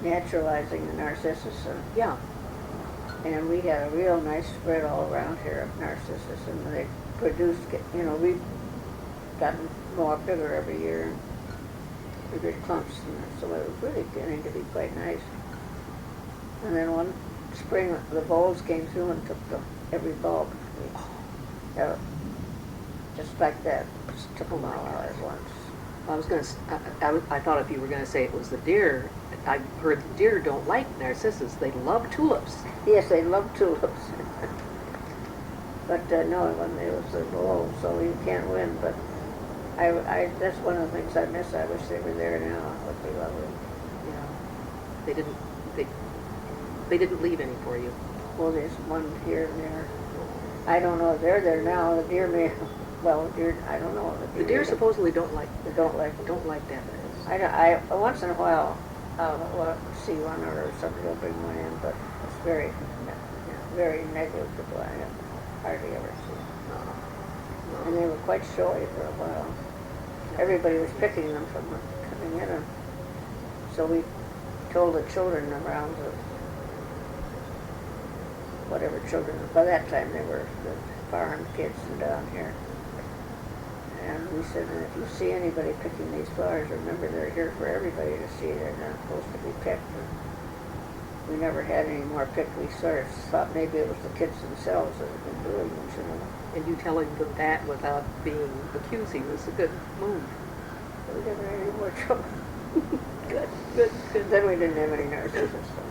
Speaker 2: naturalizing the narcissus.
Speaker 1: Yeah.
Speaker 2: And we had a real nice spread all around here of narcissus. And they produced, you know, we've gotten more bigger every year. Bigger clumps. And so it was really getting to be quite nice. And then one spring, the voles came through and took every bulb. Just like that, just took them all out at once.
Speaker 1: I was gonna. I thought if you were gonna say it was the deer, I've heard the deer don't like narcissus. They love tulips.
Speaker 2: Yes, they love tulips. But no, when it was the voles, so you can't win. But that's one of the things I miss. I wish they were there now. It would be lovely.
Speaker 1: Yeah. They didn't leave any for you.
Speaker 2: Well, there's one here and there. I don't know if they're there now. The deer may, well, deer, I don't know.
Speaker 1: The deer supposedly don't like that.
Speaker 2: I once in a while, I'll see one or somebody will bring one in, but it's very, very negligible. I hardly ever see it. And they were quite showy for a while. Everybody was picking them from coming in, and so we told the children around whatever children, by that time they were the farm kids and down here. And we said, if you see anybody picking these flowers, remember they're here for everybody to see. They're not supposed to be picked. And we never had any more picked. We sort of thought maybe it was the kids themselves that had been doing them, you know.
Speaker 1: And you telling them that without being accusing was a good move.
Speaker 2: We never had any more trouble.
Speaker 1: Good.
Speaker 2: Then we didn't have any narcissus. So.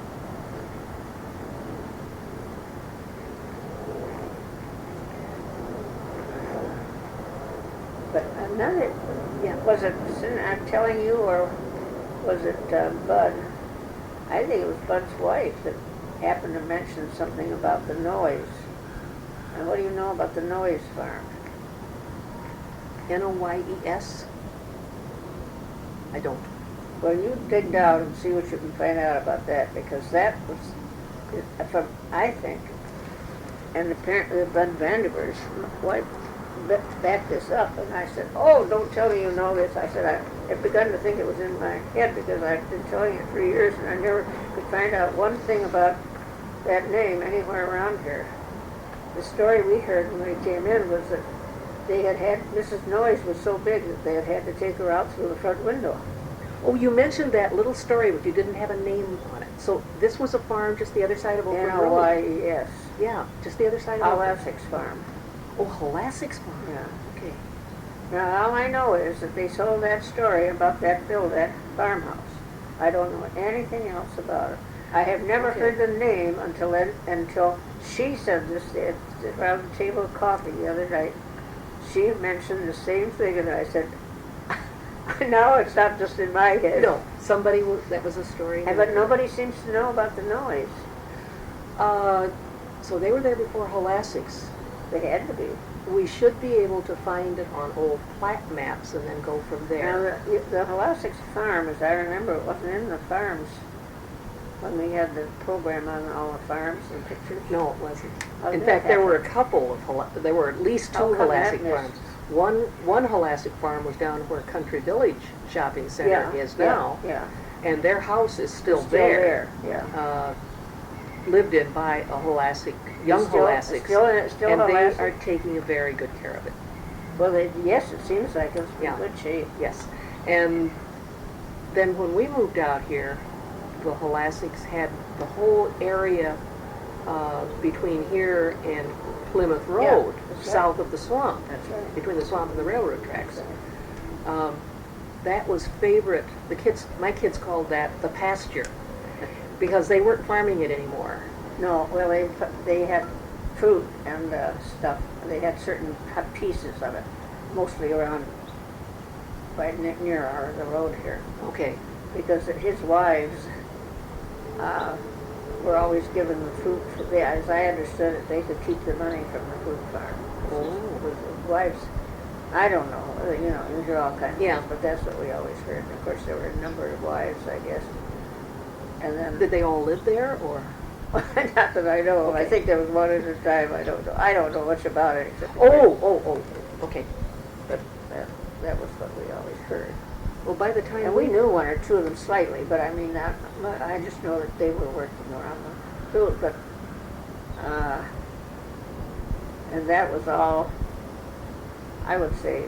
Speaker 2: But another, was it, I'm telling you, or was it Bud? I think it was Bud's wife that happened to mention something about the noise. And what do you know about the Noyes farm?
Speaker 1: Noyes? I don't.
Speaker 2: Well, you dig down and see what you can find out about that, because that was, I think, and apparently Bud Vandiver's wife backed this up, and I said, oh, don't tell me you know this. I said, I had begun to think it was in my head because I've been telling it for years, and I never could find out one thing about that name anywhere around here. The story we heard when we came in was that they had Mrs. Noyes was so big that they had to take her out through the front window.
Speaker 1: Oh, you mentioned that little story, but you didn't have a name on it. So this was a farm just the other side of Oakland Road?
Speaker 2: N-O-Y-E-S.
Speaker 1: Yeah, just the other side of Oakland.
Speaker 2: Halasik's farm.
Speaker 1: Oh, Halasik's farm.
Speaker 2: Yeah.
Speaker 1: Okay.
Speaker 2: Now, all I know is that they told that story about that farmhouse. I don't know anything else about it. I have never heard the name until she said this around the table of coffee the other night. She mentioned the same thing, and I said, no, it's not just in my head.
Speaker 1: No, that was a story.
Speaker 2: But nobody seems to know about the noise.
Speaker 1: So they were there before Halasik's.
Speaker 2: They had to be.
Speaker 1: We should be able to find it on old plat maps and then go from there.
Speaker 2: Now, the Halasik's farm, as I remember, it wasn't in the farms when they had the program on all the farms and pictures?
Speaker 1: No, it wasn't.
Speaker 2: How did
Speaker 1: In
Speaker 2: that
Speaker 1: fact, there were a
Speaker 2: happen?
Speaker 1: couple of, there were at least
Speaker 2: How
Speaker 1: two
Speaker 2: come that
Speaker 1: Holastic
Speaker 2: missed?
Speaker 1: farms. One Holastic farm was down where Country Village Shopping Center
Speaker 2: Yeah,
Speaker 1: is
Speaker 2: yeah,
Speaker 1: now,
Speaker 2: Yeah.
Speaker 1: and their house is still
Speaker 2: Still
Speaker 1: there.
Speaker 2: Yeah.
Speaker 1: Lived in by a Holastic, young
Speaker 2: Still-
Speaker 1: Holastics,
Speaker 2: Still
Speaker 1: and they
Speaker 2: Holastic?
Speaker 1: are taking a very good care of it.
Speaker 2: Well, yes, it seems like it's in
Speaker 1: Yeah.
Speaker 2: good shape.
Speaker 1: Yes, and then when we moved out here, the Holastics had the whole area between here and Plymouth Road,
Speaker 2: that's right.
Speaker 1: south of the swamp,
Speaker 2: That's right.
Speaker 1: between the swamp and the railroad tracks.
Speaker 2: That's right.
Speaker 1: That was favorite. My kids called that the pasture, because they weren't farming it anymore.
Speaker 2: No, well, they had fruit and stuff. They had certain pieces of it, mostly around right near the road here,
Speaker 1: Okay.
Speaker 2: because his wives were always given the fruit. As I understood it, they could keep the money from the fruit farm.
Speaker 1: Oh.
Speaker 2: His wives, I don't know. You hear all kinds of
Speaker 1: Yeah.
Speaker 2: things, but that's what we always heard. And of course, there were a number of wives, I guess. And then
Speaker 1: Did they all live there, or?
Speaker 2: not that I know. I
Speaker 1: Okay.
Speaker 2: think there was one at a time. I don't know. I don't know much about it except
Speaker 1: Oh. Okay.
Speaker 2: but that was what we always heard.
Speaker 1: Well, by the time
Speaker 2: And we knew one or two of them slightly, but I mean, I just know that they were working around the fruit. But and that was all. I would say,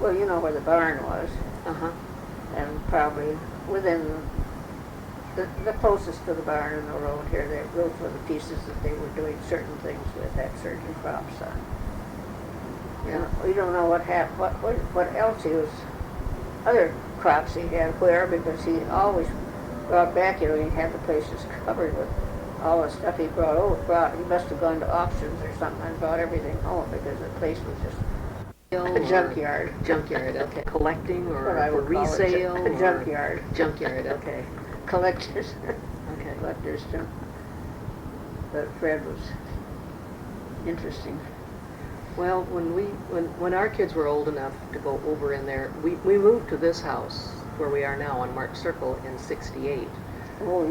Speaker 2: well, you know where the barn was, and probably within the closest to the barn and the road here, those were the pieces that they were doing certain things with, had certain crops on.
Speaker 1: Yeah.
Speaker 2: We don't know what happened, what else other crops he had where, because he always brought back, he had the places covered with all the stuff he brought. He must have gone to auctions or something and brought everything home, because the place was just a junkyard.
Speaker 1: Junkyard, okay. Collecting
Speaker 2: What
Speaker 1: or
Speaker 2: I
Speaker 1: for
Speaker 2: would call it,
Speaker 1: resale?
Speaker 2: a
Speaker 1: or-
Speaker 2: junkyard.
Speaker 1: Junkyard, okay.
Speaker 2: Collectors.
Speaker 1: Okay.
Speaker 2: Collectors too. But Fred was interesting.
Speaker 1: Well, when our kids were old enough to go over in there, we moved to this house where we are now on March Circle in '68.
Speaker 2: Oh,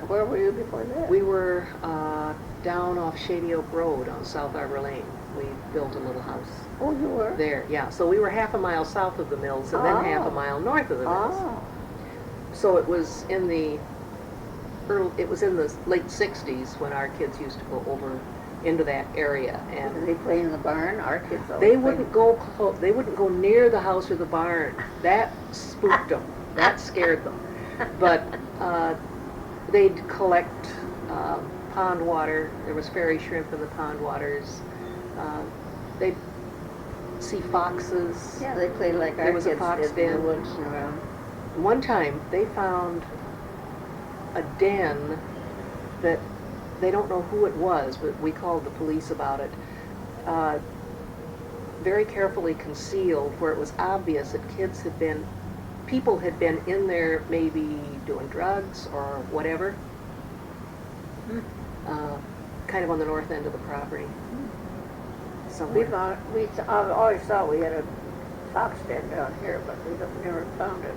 Speaker 2: where were you before that?
Speaker 1: We were down off Shady Oak Road on South Arbor Lane. We built a little house
Speaker 2: Oh, you were?
Speaker 1: there, yeah. So we were half a mile south of the mills and then half a
Speaker 2: Oh.
Speaker 1: mile north of the mills.
Speaker 2: Oh.
Speaker 1: So it was in the late '60s when our kids used to go over into that area,
Speaker 2: Did
Speaker 1: and
Speaker 2: they play in the barn? Our kids always
Speaker 1: they
Speaker 2: played.
Speaker 1: wouldn't go they wouldn't go near the house or the barn. That spooked them. That scared them. But they'd collect pond water. There was fairy shrimp in the pond waters. They'd see foxes.
Speaker 2: Yeah, they played like our
Speaker 1: There was a
Speaker 2: kids
Speaker 1: fox
Speaker 2: did in the
Speaker 1: den.
Speaker 2: woods and around.
Speaker 1: One time they found a den that they don't know who it was, but we called the police about it. Very carefully concealed, where it was obvious that people had been in there maybe doing drugs or whatever. Kind of on the north end of the property. Somewhere.
Speaker 2: I've always thought we had a fox den down here, but we've never found it.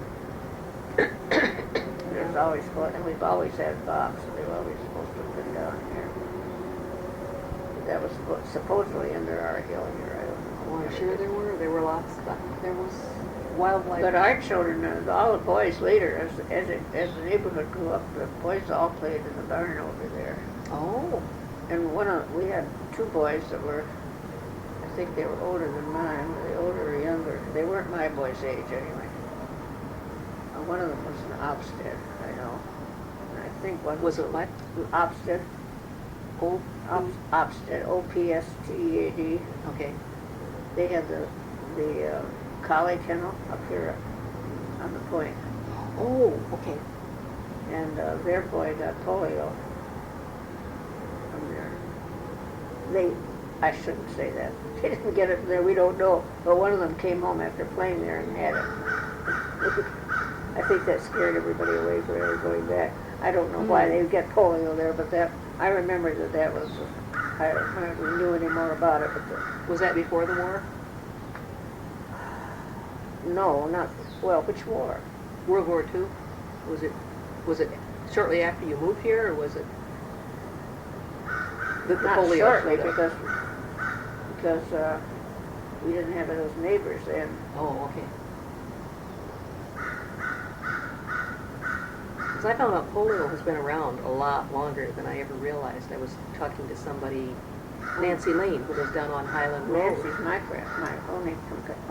Speaker 2: There's always, and we've always had fox, so they've always supposed to have been down here. That was supposedly under our hill here, I don't know.
Speaker 1: Oh, I'm sure there were lots. There was wildlife.
Speaker 2: But our children, all the boys later, as the neighborhood grew up, the boys all played in the barn over there.
Speaker 1: Oh.
Speaker 2: And we had two boys that were, I think they were older than mine, were they older or younger? They weren't my boys' age anyway. One of them was an Opstead, I know. And I think one
Speaker 1: Was it what?
Speaker 2: Opstead.
Speaker 1: Oh.
Speaker 2: Opstead, O-P-S-T-E-A-D.
Speaker 1: Okay.
Speaker 2: They had the collie kennel up here on the point.
Speaker 1: Oh, okay.
Speaker 2: And their boy got polio from there. I shouldn't say that. They didn't get it from there, we don't know. But one of them came home after playing there and had it. I think that scared everybody away from ever going back. I don't know why they get polio there, but I remember that was, I don't know if we knew any more about it, but
Speaker 1: Was that before the war?
Speaker 2: no, not, well, which war?
Speaker 1: World War II? Was it shortly after you moved here, or was it that the
Speaker 2: Not
Speaker 1: polio
Speaker 2: shortly,
Speaker 1: showed up?
Speaker 2: because we didn't have those neighbors then.
Speaker 1: Oh, okay. Because I found out polio has been around a lot longer than I ever realized. I was talking to somebody, Nancy Lane, who lives down on Highland Road.
Speaker 2: Nancy's my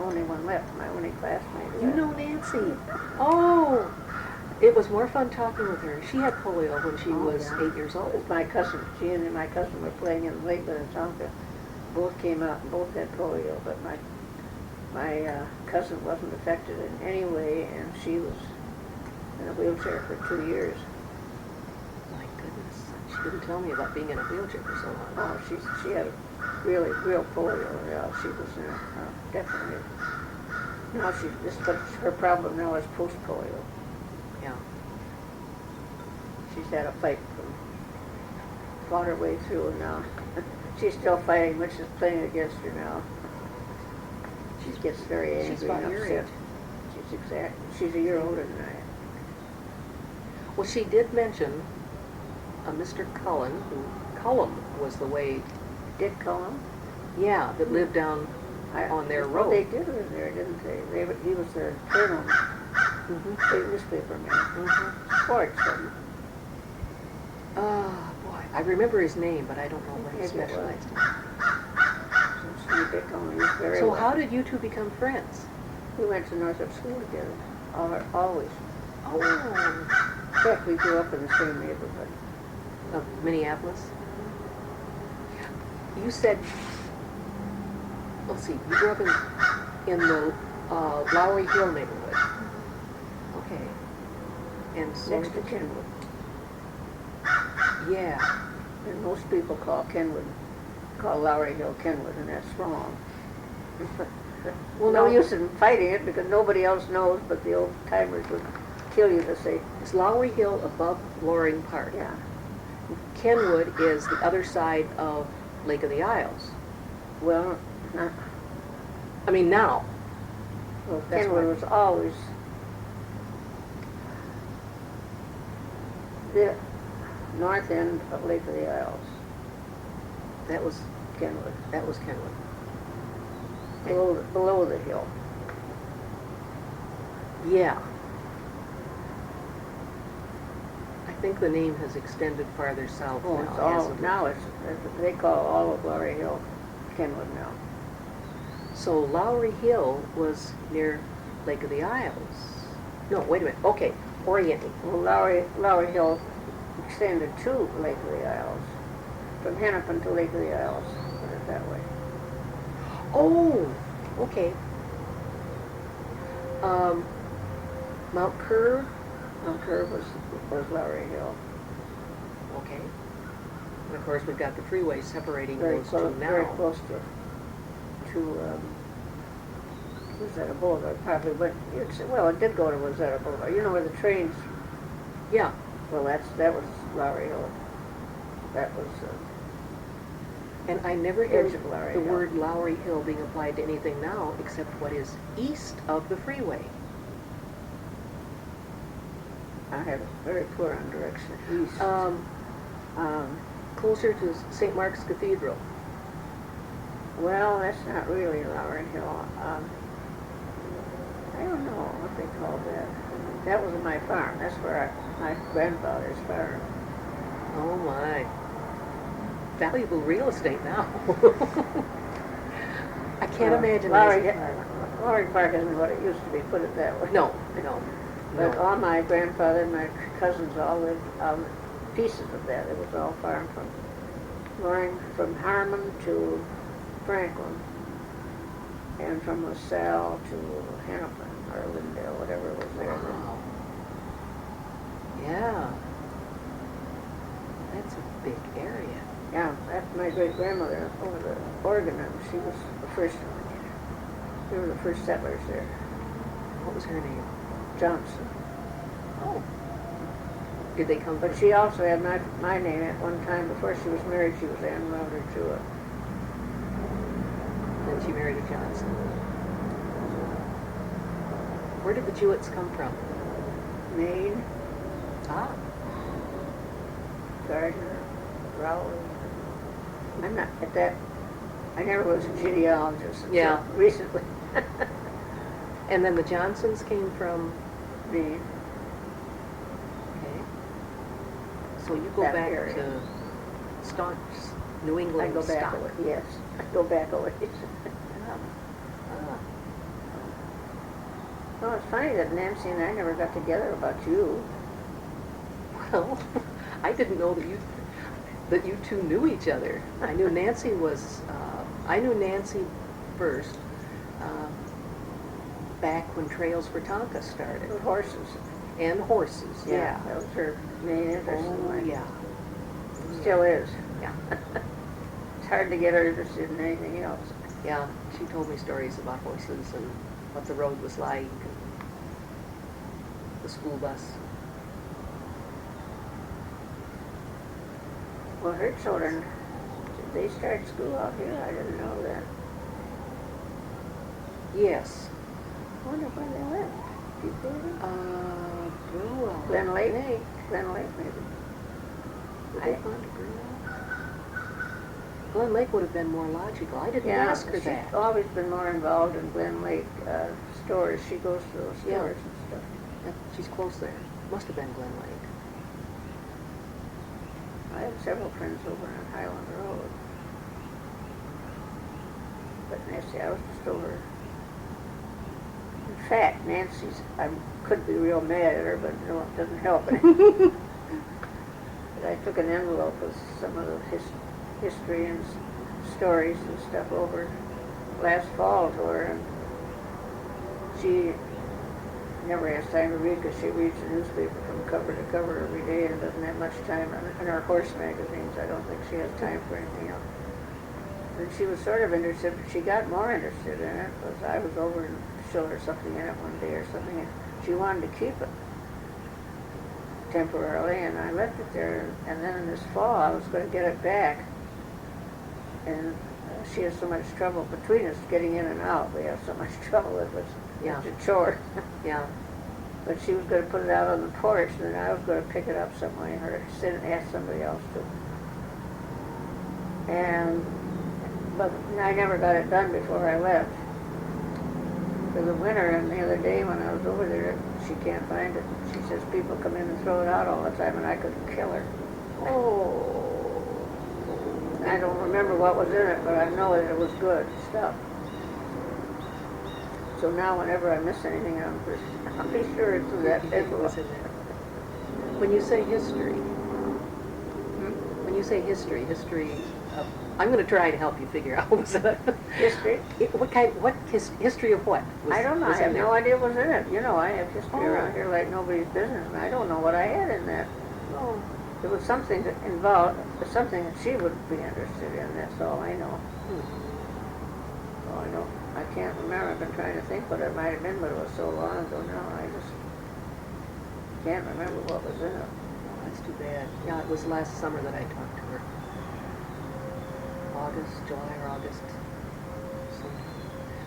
Speaker 2: only one left, my only classmate.
Speaker 1: You know Nancy? Oh, it was more fun talking with her. She had polio when she was
Speaker 2: yeah.
Speaker 1: 8 years old.
Speaker 2: My cousin, she and my cousin were playing in Lake Minnetonka. Both came out and both had polio, but my cousin wasn't affected in any way, and she was in a wheelchair for 2 years.
Speaker 1: My goodness, she didn't tell me about being in a wheelchair for so long.
Speaker 2: Oh, she had a real polio. Yeah, she was definitely. Now but her problem now is post-polio.
Speaker 1: Yeah.
Speaker 2: She's had a fight, fought her way through, and now she's still fighting, which is playing against her now. She gets very angry
Speaker 1: She's about
Speaker 2: and
Speaker 1: your
Speaker 2: upset.
Speaker 1: age.
Speaker 2: She's a year older than I am.
Speaker 1: Well, she did mention a Mr. Cullen, who Cullum was the way,
Speaker 2: Did Cullen?
Speaker 1: yeah, that lived down on their road.
Speaker 2: Well, they did live there, didn't they? He was the colonel, big newspaper man. Sports, wasn't he?
Speaker 1: Oh, boy. I remember his name, but I don't know what he
Speaker 2: Maybe it was.
Speaker 1: specialized in.
Speaker 2: Since he did Cullen, he was very
Speaker 1: So
Speaker 2: well.
Speaker 1: how did you two become friends?
Speaker 2: We went to Northup School together, always.
Speaker 1: Oh,
Speaker 2: In fact, we grew up in the same neighborhood.
Speaker 1: of Minneapolis? You said, let's see, you grew up in the Lowry Hill neighborhood. Okay. And so,
Speaker 2: Next to Kenwood.
Speaker 1: yeah.
Speaker 2: And most people call Lowry Hill Kenwood, and that's wrong.
Speaker 1: Well,
Speaker 2: No
Speaker 1: no.
Speaker 2: use in fighting it because nobody else knows, but the old timers would kill you to say,
Speaker 1: Is Lowry Hill above Loring Park?
Speaker 2: yeah.
Speaker 1: Kenwood is the other side of Lake of the Isles.
Speaker 2: Well, not,
Speaker 1: I mean, now.
Speaker 2: well
Speaker 1: That's
Speaker 2: Kenwood
Speaker 1: right.
Speaker 2: was always the north end of Lake of the Isles,
Speaker 1: That was
Speaker 2: Kenwood,
Speaker 1: Kenwood.
Speaker 2: below the hill.
Speaker 1: Yeah. I think the name has extended farther south
Speaker 2: Oh,
Speaker 1: now.
Speaker 2: it's all,
Speaker 1: hasn't it?
Speaker 2: now they call all of Lowry Hill Kenwood now.
Speaker 1: So Lowry Hill was near Lake of the Isles. No, wait a minute. Okay, orienting.
Speaker 2: Well, Lowry Hill extended to Lake of the Isles, from Hennepin to Lake of the Isles, put it that way.
Speaker 1: Oh, okay. Mount Kerr.
Speaker 2: Mount Kerr was Lowry Hill.
Speaker 1: Okay. And of course, we've got the freeway separating
Speaker 2: Very
Speaker 1: those
Speaker 2: close,
Speaker 1: two now.
Speaker 2: very close to Rosetta Boulevard, probably, but it did go to Rosetta Boulevard. You know where the trains,
Speaker 1: Yeah.
Speaker 2: well, that was Lowry Hill. That was
Speaker 1: And I never heard
Speaker 2: edge of Lowry
Speaker 1: the
Speaker 2: Hill.
Speaker 1: word Lowry Hill being applied to anything now except what is east of the freeway.
Speaker 2: I have a very poor on direction east.
Speaker 1: Closer to St. Mark's Cathedral.
Speaker 2: Well, that's not really Lowry Hill. I don't know what they call that. That was my farm. That's where my grandfather's farm.
Speaker 1: Oh my. Valuable real estate now. I can't imagine.
Speaker 2: Lowry Park isn't what it used to be, put it that way.
Speaker 1: No.
Speaker 2: But all my grandfather and my cousins all lived on pieces of that. It was all farm from Harmon to Franklin, and from LaSalle to Hennepin or Lindale, whatever was there then.
Speaker 1: Wow. Yeah. That's a big area.
Speaker 2: Yeah, after my great grandmother over to Oregon, she was the first. They were the first settlers there.
Speaker 1: What was her name?
Speaker 2: Johnson.
Speaker 1: Oh. Did they come?
Speaker 2: But she also had my name at one time. Before she was married, she was Ann Wilder Jewett.
Speaker 1: Then she married a Johnson. Where did the Jewetts come from?
Speaker 2: Maine.
Speaker 1: Ah.
Speaker 2: Gardner, Rowley. I'm not at that. I never was a genealogist until
Speaker 1: Yeah.
Speaker 2: recently.
Speaker 1: And then the Johnsons came from,
Speaker 2: Maine.
Speaker 1: okay. So you go
Speaker 2: That
Speaker 1: back
Speaker 2: area.
Speaker 1: to staunch New
Speaker 2: I
Speaker 1: England
Speaker 2: go back
Speaker 1: stock.
Speaker 2: a ways. Yes, I go back a ways.
Speaker 1: Ah.
Speaker 2: Well, it's funny that Nancy and I never got together about you.
Speaker 1: Well, I didn't know that you two knew each other. I knew Nancy first, back when Trails for Tonka started.
Speaker 2: The horses.
Speaker 1: And horses, yeah.
Speaker 2: That was her main interest in
Speaker 1: Oh,
Speaker 2: life.
Speaker 1: yeah.
Speaker 2: Still is.
Speaker 1: Yeah.
Speaker 2: It's hard to get her interested in anything else.
Speaker 1: Yeah, she told me stories about horses and what the road was like, and the school bus.
Speaker 2: Well, her children, did they start school out here? I didn't know that.
Speaker 1: Yes.
Speaker 2: I wonder where they went. Do you think?
Speaker 1: Brewell.
Speaker 2: Glen Lake?
Speaker 1: Hey,
Speaker 2: Glen Lake, maybe.
Speaker 1: did they gone to Brewell? Glen Lake would have been more logical. I didn't ask her
Speaker 2: she's
Speaker 1: that.
Speaker 2: always been more involved in Glen Lake stores. She goes to those
Speaker 1: Yeah.
Speaker 2: stores and stuff.
Speaker 1: Yeah, she's close there. Must have been Glen Lake.
Speaker 2: I have several friends over on Highland Road. But Nancy, I was just over. In fact, Nancy's, I could be real mad at her, but no, it doesn't help any. But I took an envelope with some of the history and stories and stuff over last fall to her, and she never has time to read because she reads the newspaper from cover to cover every day and doesn't have much time in her horse magazines. I don't think she has time for anything else. And she was sort of interested, but she got more interested in it because I was over and showed her something in it one day or something, and she wanted to keep it temporarily, and I left it there. And then in this fall, I was going to get it back, and she has so much trouble between us getting in and out. We have so much trouble. It was
Speaker 1: Yeah.
Speaker 2: a chore.
Speaker 1: Yeah.
Speaker 2: But she was going to put it out on the porch, and then I was going to pick it up some way, or ask somebody else to. But I never got it done before I left for the winter. And the other day when I was over there, she can't find it. She says people come in and throw it out all the time, and I could kill her.
Speaker 1: Oh.
Speaker 2: I don't remember what was in it, but I know that it was good stuff. So now whenever I miss anything, I'll be sure it's in that
Speaker 1: It
Speaker 2: envelope.
Speaker 1: was in there. When you say history, I'm going to try to help you figure out what was in it.
Speaker 2: History?
Speaker 1: History of what?
Speaker 2: I don't know. I have no idea what was in it. You know, I have history
Speaker 1: Oh.
Speaker 2: around here like nobody's business, and I don't know what I had in that.
Speaker 1: Oh.
Speaker 2: It was something that involved, something that she would be interested in. That's all I know. Oh, I know. I can't remember. I've been trying to think what it might have been, but it was so long ago now. I just can't remember what was in it.
Speaker 1: Oh, that's too bad. Yeah, it was last summer that I talked to her. July or August. So,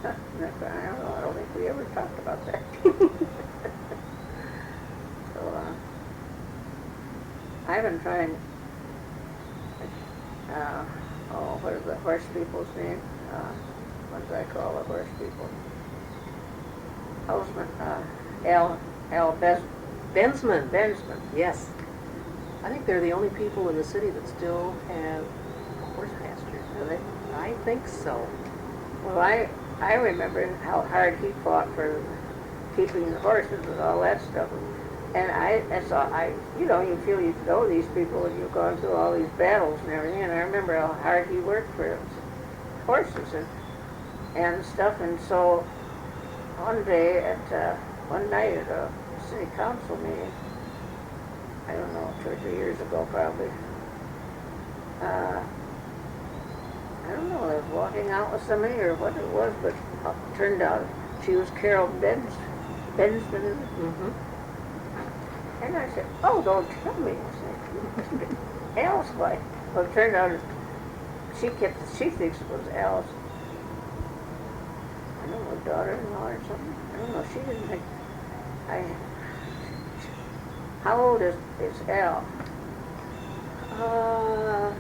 Speaker 2: I don't know. I don't think we ever talked about that. So, I've been trying, what are the horse people's name? What did I call the horse people? Houseman,
Speaker 1: Bensman.
Speaker 2: Bensman.
Speaker 1: Yes. I think they're the only people in the city that still have horse pastures.
Speaker 2: Really?
Speaker 1: I think so.
Speaker 2: Well, I remember how hard he fought for keeping the horses and all that stuff. And you feel you know these people and you've gone through all these battles and everything. And I remember how hard he worked for his horses and stuff. And so one night at a city council meeting, I don't know, 2 or 3 years ago probably, I don't know, I was walking out with somebody or what it was, but it turned out she was Carol Bensman.
Speaker 1: Mm-hmm.
Speaker 2: And I said, oh, don't tell me. I said, Alice, why? Well, it turned out she thinks it was Alice. I don't know, daughter-in-law or something. I don't know, she didn't think. How old is Al?
Speaker 1: Uh,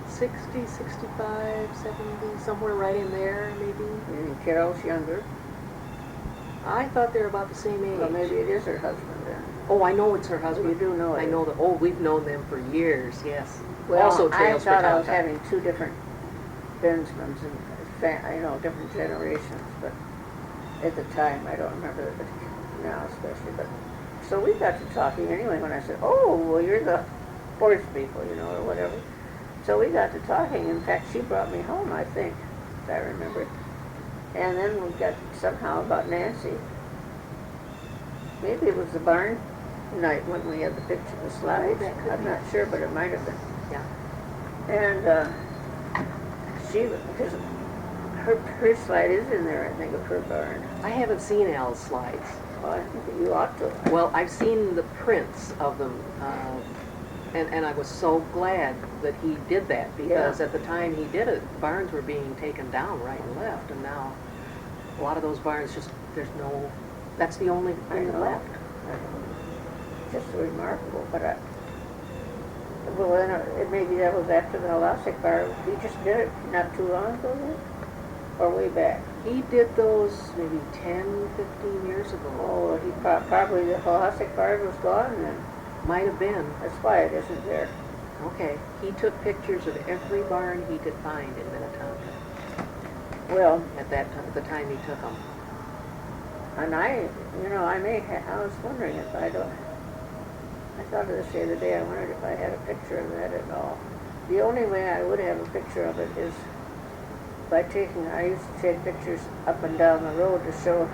Speaker 1: 60, 65, 70, somewhere right in there, maybe.
Speaker 2: And Carol's younger.
Speaker 1: I thought they were about the same age.
Speaker 2: Well, maybe it is her husband then.
Speaker 1: Oh, I know it's her husband.
Speaker 2: You do know it.
Speaker 1: I know that. Oh, we've known them for years, yes.
Speaker 2: Well,
Speaker 1: Also
Speaker 2: I
Speaker 1: Trails for
Speaker 2: thought I was
Speaker 1: Tata.
Speaker 2: having two different Bensmans and, different generations, but at the time, I don't remember it now especially, but, so we got to talking anyway when I said, oh, well, you're the horse people, or whatever. So we got to talking. In fact, she brought me home, I think, if I remember. And then we got somehow about Nancy. Maybe it was the barn night when we had the picture of the slides. I'm not sure, but it might have been.
Speaker 1: Yeah.
Speaker 2: And because her slide is in there, I think, of her barn.
Speaker 1: I haven't seen Al's slides.
Speaker 2: Well, I think that you ought to.
Speaker 1: Well, I've seen the prints of them, and I was so glad that he did that, because at the time he did it, barns were being taken down right and left, and now a lot of those barns that's the only thing left.
Speaker 2: Just remarkable, but maybe that was after the Holosic bar. He just did it not too long ago then? Or way back?
Speaker 1: He did those maybe 10, 15 years ago.
Speaker 2: Oh, he probably the Holosic bar was gone then.
Speaker 1: Might have been.
Speaker 2: That's why it isn't there.
Speaker 1: Okay. He took pictures of every barn he could find in Minnetonka.
Speaker 2: Well,
Speaker 1: At the time he took them.
Speaker 2: and I was wondering if I thought of this the other day. I wondered if I had a picture of that at all. The only way I would have a picture of it is by I used to take pictures up and down the road to show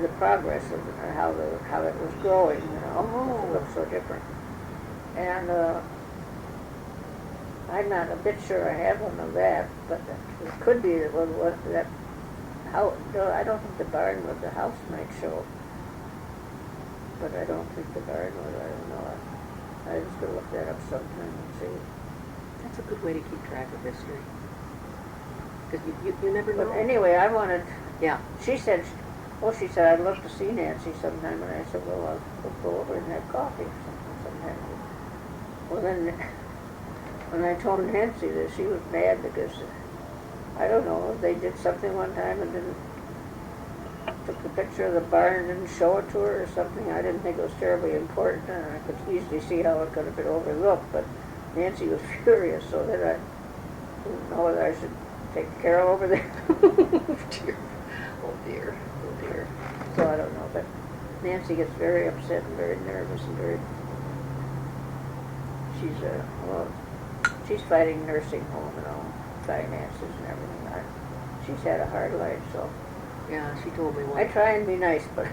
Speaker 2: the progress of how it was growing,
Speaker 1: Oh.
Speaker 2: It looked so different. And I'm not a bit sure I have one of that, but it could be that I don't think the barn with the house might show, but I don't think the barn would. I don't know. I was going to look that up sometime and see.
Speaker 1: That's a good way to keep track of history. Because you never know.
Speaker 2: But anyway, I wanted.
Speaker 1: Yeah.
Speaker 2: She said, I'd love to see Nancy sometime, and I said, well, we'll go over and have coffee or something sometime. Well, then, when I told Nancy that, she was mad because, I don't know, they did something one time and took the picture of the barn and didn't show it to her or something. I didn't think it was terribly important, and I could easily see how it could have been overlooked, but Nancy was furious, so then I didn't know whether I should take Carol over there.
Speaker 1: Oh dear.
Speaker 2: So I don't know, but Nancy gets very upset and very nervous and she's fighting nursing home and all, finances and everything. She's had a hard life, so.
Speaker 1: Yeah, she told me
Speaker 2: I try and be nice, but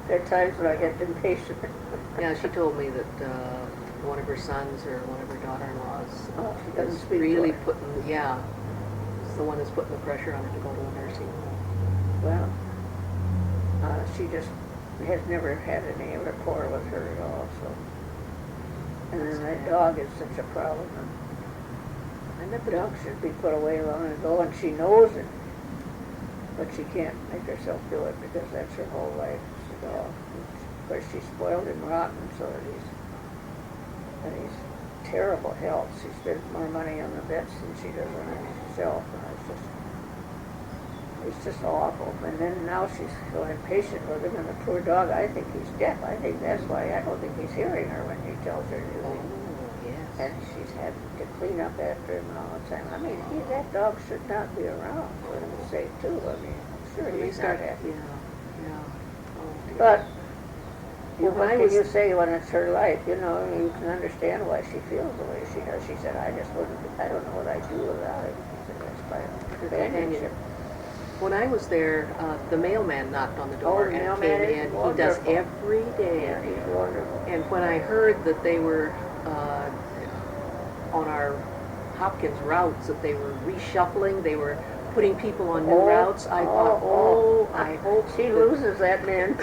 Speaker 2: there are times when I get impatient.
Speaker 1: Yeah, she told me that one of her sons or one of her daughter-in-laws
Speaker 2: She doesn't
Speaker 1: is
Speaker 2: speak
Speaker 1: really
Speaker 2: to her.
Speaker 1: it's the one that's putting the pressure on her to go to a nursing home.
Speaker 2: Well, she just has never had any rapport with her at all, so. And then that dog is such a problem. And the dog should be put away long ago, and she knows it. But she can't make herself do it because that's her whole life, the dog. Of course, she's spoiled and rotten, so that he's terrible health. She spends more money on the vets than she does on herself, and it's just awful. And then now she's so impatient with him, and the poor dog, I think he's deaf. I think that's why I don't think he's hearing her when he tells her to.
Speaker 1: Oh, yes.
Speaker 2: And she's had to clean up after him all the time. I mean, that dog should not be around, for his sake, too. I mean, I'm sure he's not happy.
Speaker 1: Yeah. Oh, dear.
Speaker 2: But,
Speaker 1: Well,
Speaker 2: what can you say when it's her life? You can understand why she feels the way she does. She said, I don't know what I'd do without it. She said, that's my companionship.
Speaker 1: When I was there, the mailman knocked on the door
Speaker 2: the
Speaker 1: and
Speaker 2: mailman
Speaker 1: came
Speaker 2: is
Speaker 1: in. He
Speaker 2: wonderful.
Speaker 1: does every day.
Speaker 2: Yeah, he's wonderful.
Speaker 1: And when I heard that they were on our Hopkins routes, that they were reshuffling, they were putting people on new routes, I thought, I hope
Speaker 2: she loses that man.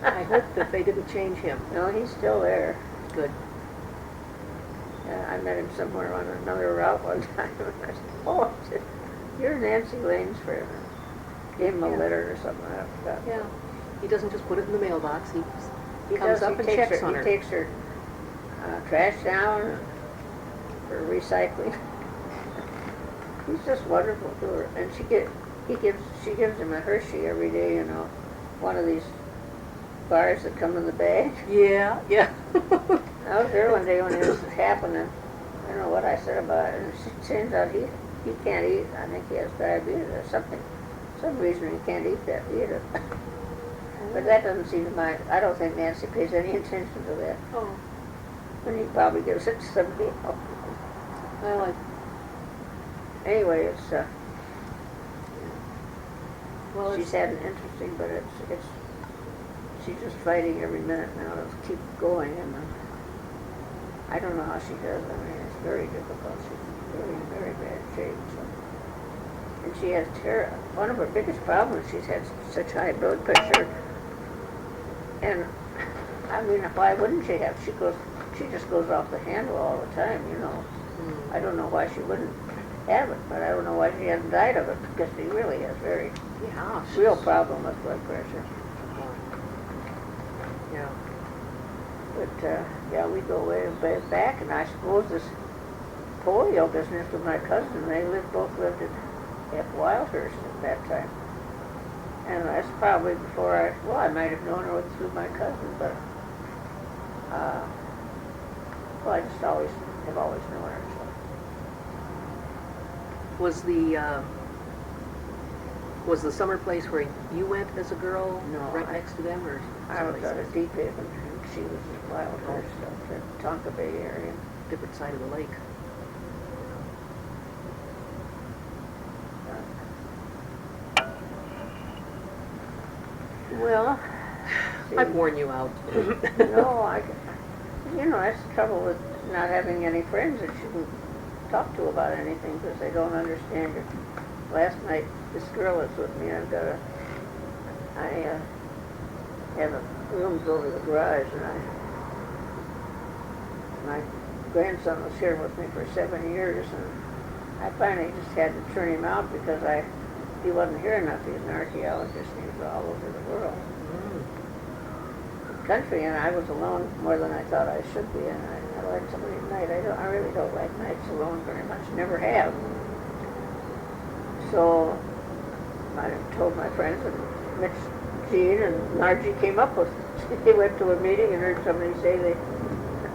Speaker 1: I hope that they didn't change him.
Speaker 2: No, he's still there.
Speaker 1: Good.
Speaker 2: Yeah, I met him somewhere on another route one time, and I said, you're Nancy Lane's friend. Gave him a letter or something, I forgot.
Speaker 1: Yeah. He doesn't just put it in the mailbox. He comes
Speaker 2: does,
Speaker 1: up and
Speaker 2: takes
Speaker 1: checks on her.
Speaker 2: He takes her trash down for recycling. He's just wonderful to her, and she gives him a Hershey every day, you know, one of these bars that come in the bag.
Speaker 1: Yeah, yeah.
Speaker 2: I was there one day when it was happening. I don't know what I said about it, and it turns out he can't eat. I think he has diabetes or something. Some reason he can't eat that either. But that doesn't seem to mind. I don't think Nancy pays any attention to that.
Speaker 1: Oh,
Speaker 2: And he probably gives it to somebody else.
Speaker 1: well,
Speaker 2: Anyway, it's
Speaker 1: well,
Speaker 2: she's had an interesting, but it's she's just fighting every minute now to keep going, and I don't know how she does. I mean, it's very difficult. She's really in very bad shape. So. And she has one of her biggest problems. She's had such high blood pressure, and I mean, why wouldn't she have? She just goes off the handle all the time, you know. I don't know why she wouldn't have it, but I don't know why she hasn't died of it, because she really has very real problem with blood pressure.
Speaker 1: Yeah.
Speaker 2: But yeah, we go way back, and I suppose this polio business with my cousin, they both lived at Wildhurst at that time. And that's probably before I might have known her through my cousin, but well, I just have always known her. So.
Speaker 1: Was the summer place where you went as a girl
Speaker 2: No,
Speaker 1: right next to them, or
Speaker 2: I was
Speaker 1: someplace
Speaker 2: out
Speaker 1: else?
Speaker 2: of Deep Haven, and she was in Wildhurst, up the Tonka Bay area.
Speaker 1: Different side of the lake.
Speaker 2: Well,
Speaker 1: I've worn you out.
Speaker 2: no, that's the trouble with not having any friends that you can talk to about anything, because they don't understand you. Last night, this girl that's with me, I have a rooms over the garage, and my grandson was here with me for 7 years, and I finally just had to turn him out because he wasn't here enough. He's an archaeologist, and he was all over the world. Country, and I was alone more than I thought I should be, and I like somebody at night. I really don't like nights alone very much, never have. So I told my friends, and Mitch, Jean, and Margie came up with. They went to a meeting and heard somebody say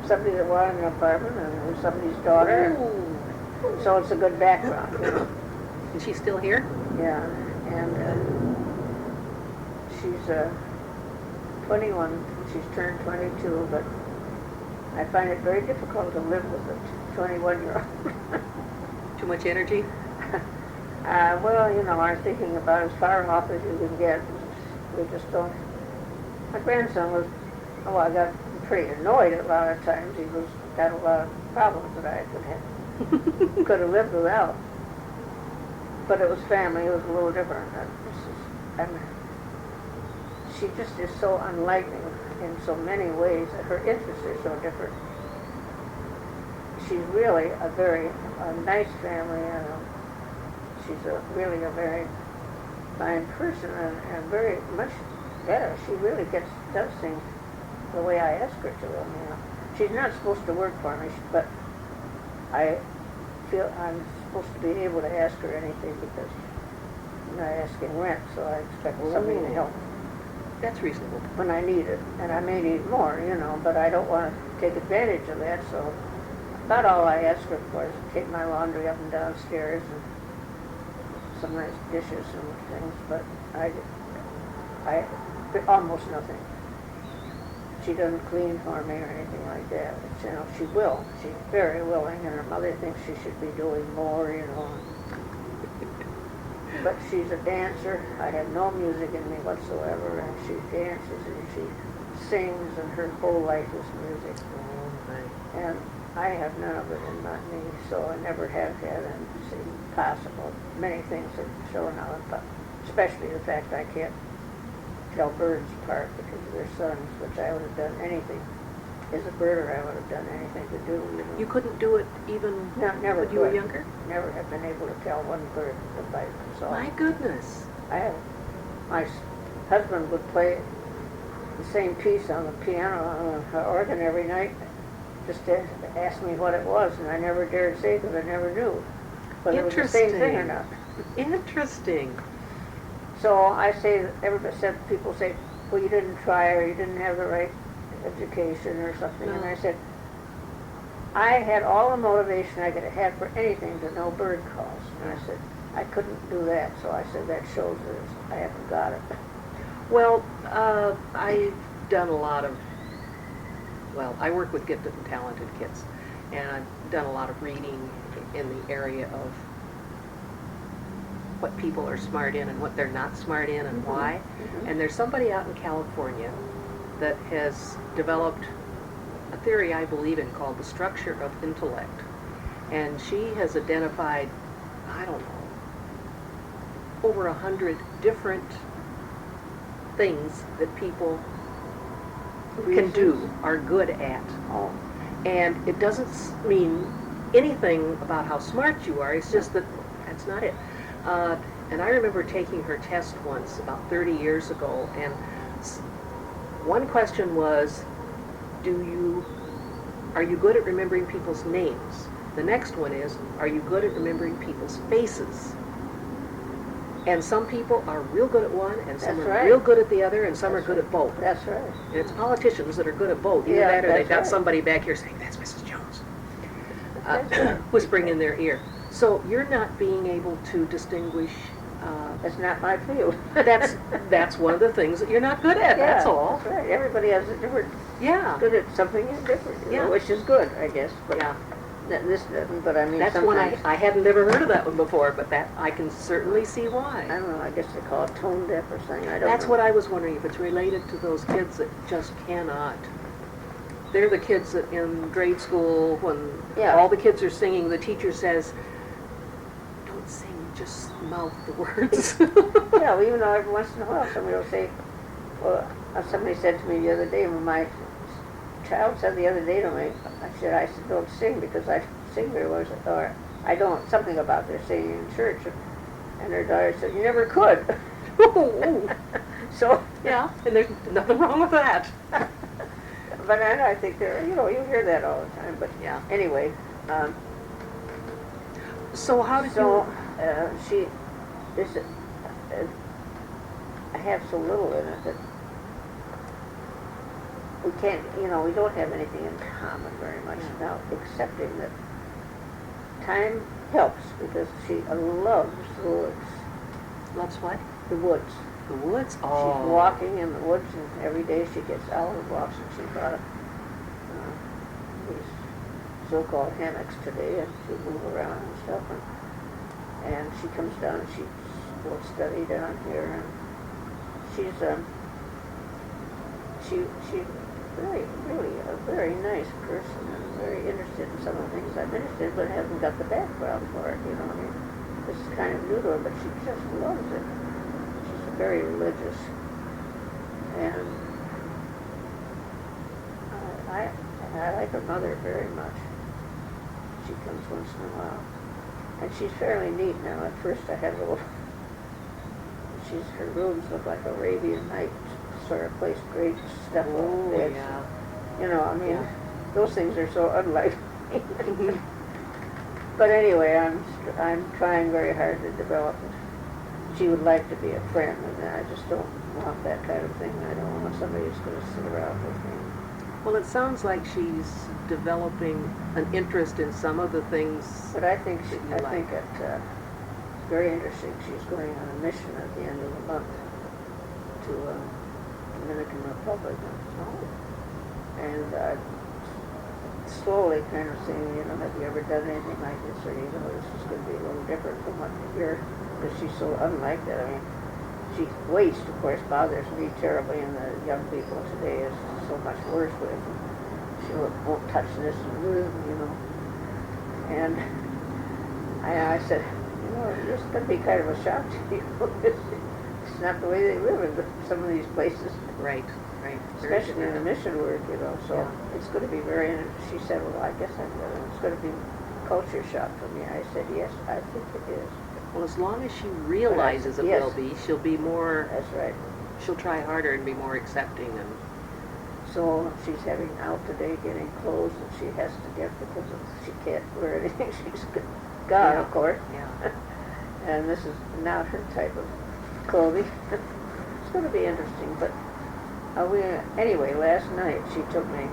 Speaker 2: somebody that wanted an apartment, and it was somebody's daughter.
Speaker 1: Ooh.
Speaker 2: So it's a good background. You know?
Speaker 1: Is she still here?
Speaker 2: Yeah, and she's 21. She's turned 22, but I find it very difficult to live with a 21-year-old.
Speaker 1: Too much energy?
Speaker 2: Well, you know, I'm thinking about as far off as you can get. We just don't. My grandson was, I got pretty annoyed a lot of times. He got a lot of problems that I could have lived without. But it was family. It was a little different. She just is so unlike me in so many ways that her interests are so different. She's really a nice family, and she's really a very fine person, and very much better. She really does things the way I ask her to. You know, she's not supposed to work for me, but I feel I'm supposed to be able to ask her anything because I'm not asking rent, so I expect somebody to help
Speaker 1: That's reasonable.
Speaker 2: when I need it, and I may need more, you know, but I don't want to take advantage of that, so about all I ask her for is to take my laundry up and downstairs and some nice dishes and things, but I almost nothing. She doesn't clean for me or anything like that. It's, you know, she will. She's very willing, and her mother thinks she should be doing more, you know. But she's a dancer. I have no music in me whatsoever, and she dances and she sings, and her whole life is music. And I have none of it in me, so I never have had, and it's impossible. Many things have shown how, but especially the fact I can't tell birds apart because of their sons, which I would have done anything. As a birder, I would have done anything to do. You know.
Speaker 1: You couldn't do it even
Speaker 2: Never
Speaker 1: when you were
Speaker 2: could.
Speaker 1: younger?
Speaker 2: Never have been able to tell one bird to bite. So
Speaker 1: My goodness.
Speaker 2: My husband would play the same piece on the piano on the organ every night, just asked me what it was, and I never dared say because I never knew whether it was the same thing or not.
Speaker 1: Interesting.
Speaker 2: So I say, everybody said, people say, well, you didn't try, or you didn't have the right education or something.
Speaker 1: No.
Speaker 2: And I said, I had all the motivation I could have had for anything to know bird calls. And I said, I couldn't do that. So I said, that shows that I haven't got it.
Speaker 1: Well, I've done a lot of, well, I work with gifted and talented kids, and I've done a lot of reading in the area of what people are smart in and what they're not smart in and why. And there's somebody out in California that has developed a theory I believe in called the structure of intellect. And she has identified, I don't know, over 100 different things that people can do, are good at.
Speaker 2: Oh,
Speaker 1: And it doesn't mean anything about how smart you are, it's just that that's not it. And I remember taking her test once, about 30 years ago, and one question was, are you good at remembering people's names? The next one is, are you good at remembering people's faces? And some people are real good at one, and some
Speaker 2: That's
Speaker 1: are
Speaker 2: right.
Speaker 1: real good at the other, and some
Speaker 2: That's
Speaker 1: are good
Speaker 2: right.
Speaker 1: at both.
Speaker 2: that's right.
Speaker 1: And it's politicians that are good at both. Either
Speaker 2: Yeah,
Speaker 1: that or they've
Speaker 2: that's
Speaker 1: got
Speaker 2: right.
Speaker 1: somebody back here saying, that's Mrs. Jones,
Speaker 2: That's right.
Speaker 1: whispering in their ear. So you're not being able to distinguish,
Speaker 2: That's not my field.
Speaker 1: that's one of the things that you're not good at, that's
Speaker 2: Yeah,
Speaker 1: all.
Speaker 2: That's right. Everybody has a different,
Speaker 1: Yeah,
Speaker 2: good at something different, you
Speaker 1: Yeah.
Speaker 2: know, which is good, I guess. But
Speaker 1: yeah.
Speaker 2: this doesn't, but I mean,
Speaker 1: That's one
Speaker 2: sometimes,
Speaker 1: I hadn't never heard of that one before, but that, I can certainly see
Speaker 2: I
Speaker 1: why.
Speaker 2: don't know, I guess they call it tone deaf or something, I don't know.
Speaker 1: That's what I was wondering, if it's related to those kids that just cannot. They're the kids that in grade school, when
Speaker 2: Yeah.
Speaker 1: all the kids are singing, the teacher says, don't sing, just mouth the words.
Speaker 2: Yeah, well, even though every once in a while somebody will say, well, somebody said to me the other day, when my child said the other day to me, I said, don't sing because I sing very well, or I don't, something about their singing in church. And her daughter said, you never could. So,
Speaker 1: Yeah, and there's nothing wrong with that.
Speaker 2: but I think they're, you know, you hear that all the time, but
Speaker 1: Yeah.
Speaker 2: anyway,
Speaker 1: So how did
Speaker 2: so,
Speaker 1: you...
Speaker 2: I have so little in it that we can't, you know, we don't have anything in common very much now, accepting that time helps because she loves the woods.
Speaker 1: Loves what?
Speaker 2: The woods.
Speaker 1: The woods?
Speaker 2: She's
Speaker 1: Oh.
Speaker 2: walking in the woods, and every day she gets out and walks, and she bought these so-called hammocks today, and she move around and stuff, and she comes down and she will study down here, and she's really a very nice person and very interested in some of the things I'm interested in, but hasn't got the background for it, you know. I mean, this is kind of new to her, but she just loves it. She's very religious, and I like her mother very much. She comes once in a while, and she's fairly neat now. At first I had a little, her rooms look like Arabian Nights sort of place, great stuff on
Speaker 1: Oh,
Speaker 2: the beds.
Speaker 1: yeah.
Speaker 2: You know, I mean,
Speaker 1: Yeah.
Speaker 2: those things are so unlike me. But anyway, I'm trying very hard to develop it. She would like to be a friend, and I just don't want that kind of thing. I don't want somebody who's going to sit around with me.
Speaker 1: Well, it sounds like she's developing an interest in some of the things.
Speaker 2: But I think
Speaker 1: that you like.
Speaker 2: it's very interesting. She's going on a mission at the end of the month to Dominican Republic.
Speaker 1: Oh.
Speaker 2: And slowly kind of saying, you know, have you ever done anything like this, or you know, this is going to be a little different from what you hear, because she's so unlike that. I mean, waste, of course, bothers me terribly, and the young people today is so much worse with. She won't touch this, you know. And I said, you know, this could be kind of a shock to you. It's not the way they live in some of these places.
Speaker 1: Right, right.
Speaker 2: Especially in the mission work, you know, so
Speaker 1: Yeah.
Speaker 2: it's going to be very, she said, well, I guess it's going to be culture shock for me. I said, yes, I think it is.
Speaker 1: Well, as long as she realizes it
Speaker 2: Yes.
Speaker 1: will be, she'll be more,
Speaker 2: That's right.
Speaker 1: she'll try harder and be more accepting and...
Speaker 2: So she's having out today getting clothes that she has to get because she can't wear anything. She's got, of course.
Speaker 1: Yeah.
Speaker 2: And this is not her type of clothing. It's going to be interesting. But anyway, last night she took me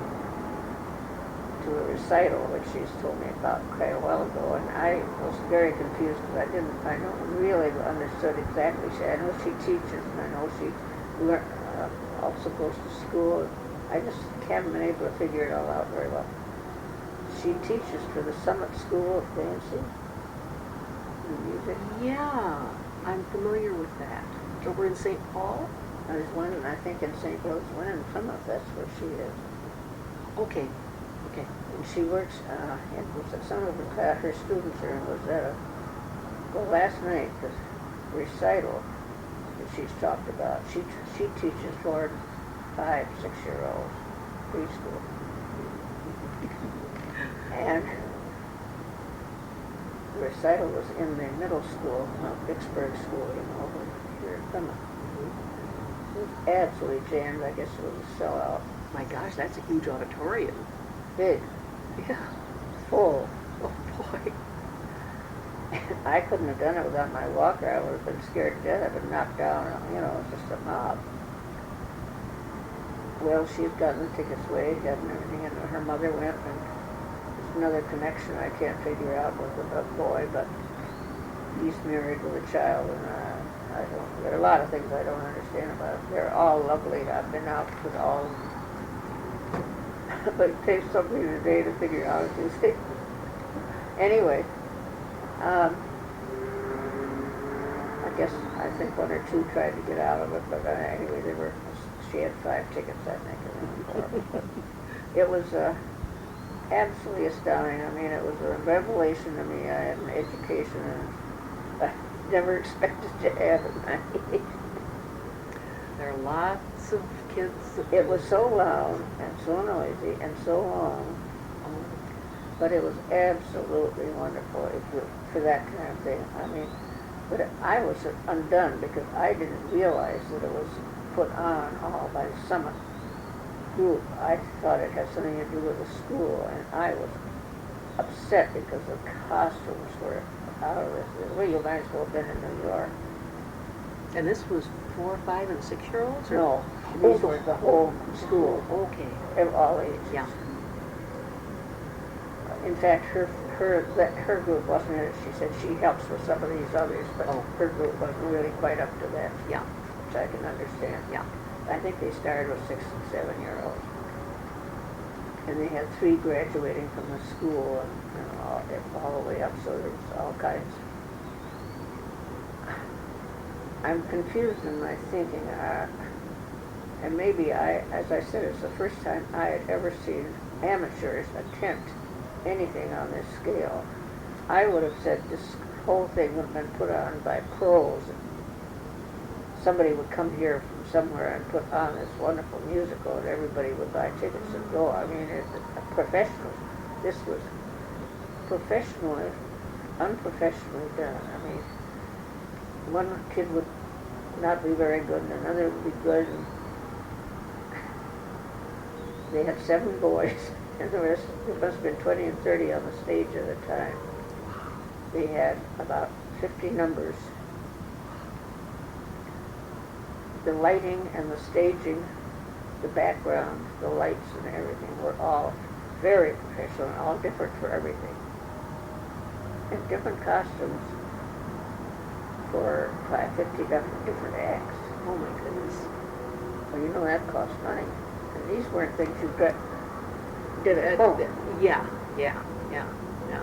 Speaker 2: to a recital, which she's told me about quite a while ago, and I was very confused because I don't really understood exactly. I know she teaches, and I know she also goes to school. I just haven't been able to figure it all out very well. She teaches for the Summit School of Dancing and Music.
Speaker 1: Yeah, I'm familiar with that. Over in St. Paul?
Speaker 2: There's one, I think, in St. Louis, one in Plymouth. That's where she is.
Speaker 1: Okay. Okay.
Speaker 2: And she works, some of her students was at last night, the recital that she's talked about. She teaches 4, 5, 6-year-olds, preschool. And the recital was in the middle school, Vicksburg School, over here in Plymouth. It was absolutely jammed. I guess it was a sellout.
Speaker 1: My gosh, that's a huge auditorium.
Speaker 2: Big.
Speaker 1: Yeah.
Speaker 2: Full.
Speaker 1: Oh, boy.
Speaker 2: I couldn't have done it without my walker. I would have been scared to death. I'd been knocked down. It was just a mob. Well, she's gotten the tickets weighed, gotten everything, and her mother went, and there's another connection I can't figure out with a boy, but he's married with a child, and there are a lot of things I don't understand about it. They're all lovely. I've been out with all of them. But it takes something today to figure out a few things. Anyway, I think 1 or 2 tried to get out of it, but anyway, she had 5 tickets, I think. But it was absolutely astounding. I mean, it was a revelation to me. I had an education, and I never expected to have at my age.
Speaker 1: There are lots of kids.
Speaker 2: It was so loud and so noisy and so long, but it was absolutely wonderful for that kind of thing. I mean, but I was undone because I didn't realize that it was put on all by the Summit group. I thought it had something to do with the school, and I was upset because the costumes were out of this. Well, you might as well have been in New York.
Speaker 1: And this was 4, 5, and 6-year-olds?
Speaker 2: No, these were the whole school.
Speaker 1: Okay.
Speaker 2: Of all ages.
Speaker 1: Yeah.
Speaker 2: In fact, her group wasn't in it. She said she helps with some of these others, but her group wasn't really quite up to that.
Speaker 1: Yeah.
Speaker 2: Which I can understand.
Speaker 1: Yeah.
Speaker 2: I think they started with 6 and 7-year-olds. And they had 3 graduating from the school and all the way up, so there was all kinds. I'm confused in my thinking, and maybe as I said, it's the first time I had ever seen amateurs attempt anything on this scale. I would have said this whole thing would have been put on by pros. Somebody would come here from somewhere and put on this wonderful musical, and everybody would buy tickets and go. I mean, professional. This was professionally, unprofessionally done. I mean, one kid would not be very good, and another would be good. And they had 7 boys, and there must have been 20 and 30 on the stage at a time. They had about 50 numbers. The lighting and the staging, the background, the lights and everything were all very professional and all different for everything. And different costumes for 50 different acts.
Speaker 1: Oh my goodness.
Speaker 2: Well, you know that costs money. And these weren't things you did at home.
Speaker 1: Yeah.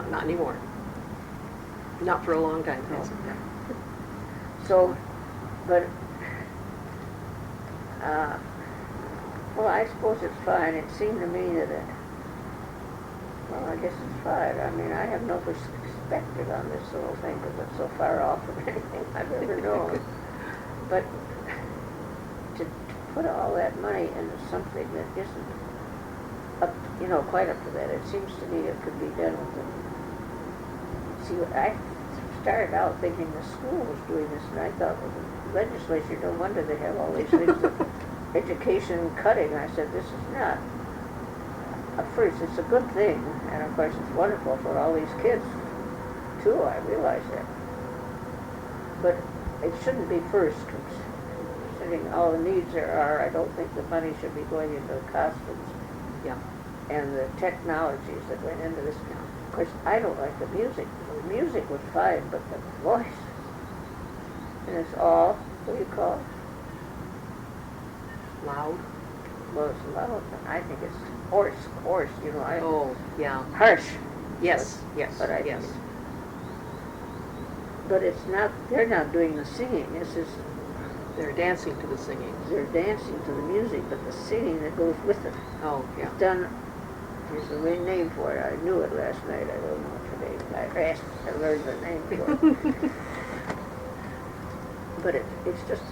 Speaker 1: Not anymore. Not for a long time.
Speaker 2: No. So, but, well, I suppose it's fine. It seemed to me that well, I guess it's fine. I mean, I have no perspective on this little thing because it's so far off from anything I've ever known. But to put all that money into something that isn't up, quite up to that, it seems to me it could be done with them. See, I started out thinking the school was doing this, and I thought, well, the legislature, no wonder they have all these things that education cutting. I said, this is not, at first, it's a good thing, and of course it's wonderful for all these kids, too, I realize that. But it shouldn't be first, considering all the needs there are. I don't think the money should be going into the costumes.
Speaker 1: Yeah.
Speaker 2: And the technologies that went into this. Of course, I don't like the music. The music was fine, but the voice, and it's all, what do you call it?
Speaker 1: Loud?
Speaker 2: Well, it's loud, but I think it's hoarse, you know.
Speaker 1: Oh, yeah.
Speaker 2: Harsh.
Speaker 1: Yes, yes,
Speaker 2: But I
Speaker 1: yes.
Speaker 2: think but it's not, they're not doing the singing. This is,
Speaker 1: They're dancing to the singing.
Speaker 2: they're dancing to the music, but the singing that goes with it.
Speaker 1: Oh, yeah.
Speaker 2: It's done, there's a name for it. I knew it last night. I don't know today. I learned the name for it. But it's just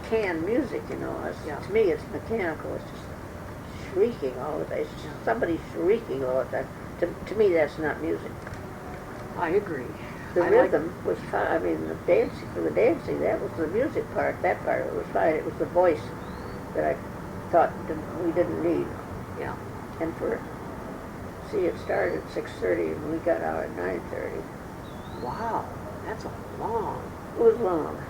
Speaker 2: canned music, you know.
Speaker 1: Yeah.
Speaker 2: To me, it's mechanical. It's just shrieking all the time. It's just somebody shrieking all the time. To me, that's not music.
Speaker 1: I agree.
Speaker 2: The
Speaker 1: I
Speaker 2: rhythm was fine. I mean, the dancing, for the dancing, that was the music part. That part of it was fine. It was the voice that I thought we didn't need.
Speaker 1: Yeah.
Speaker 2: And it started at 6:30 and we got out at 9:30.
Speaker 1: Wow, that's a long.
Speaker 2: It was long.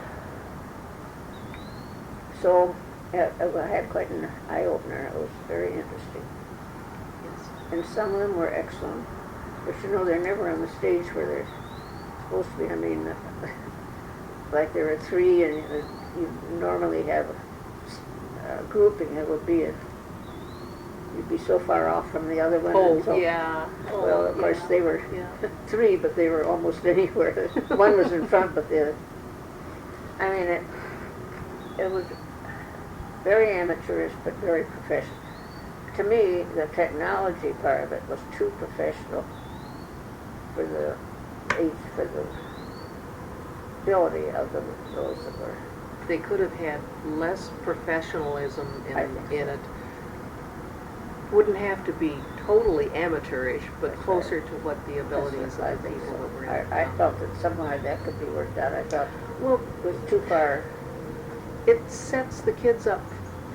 Speaker 2: So I had quite an eye-opener. It was very interesting.
Speaker 1: Yes.
Speaker 2: And some of them were excellent. But you know, they're never on the stage where they're supposed to be. I mean, like there are three, and you normally have a grouping. It would be you'd be so far off from the other one.
Speaker 1: Oh,
Speaker 2: and so,
Speaker 1: yeah.
Speaker 2: Well, of course, they were three, but they were almost anywhere. One was in front, but the other. I mean, it was very amateurish, but very professional. To me, the technology part of it was too professional for the ability of those that were.
Speaker 1: They could have had less professionalism
Speaker 2: I think so.
Speaker 1: in it. Wouldn't have to be totally amateurish, but
Speaker 2: That's
Speaker 1: closer
Speaker 2: right.
Speaker 1: to what the abilities
Speaker 2: I
Speaker 1: of the
Speaker 2: think
Speaker 1: people
Speaker 2: so.
Speaker 1: that were in it.
Speaker 2: I felt that somehow that could be worked out. I thought
Speaker 1: Well,
Speaker 2: it was too far.
Speaker 1: it sets the kids up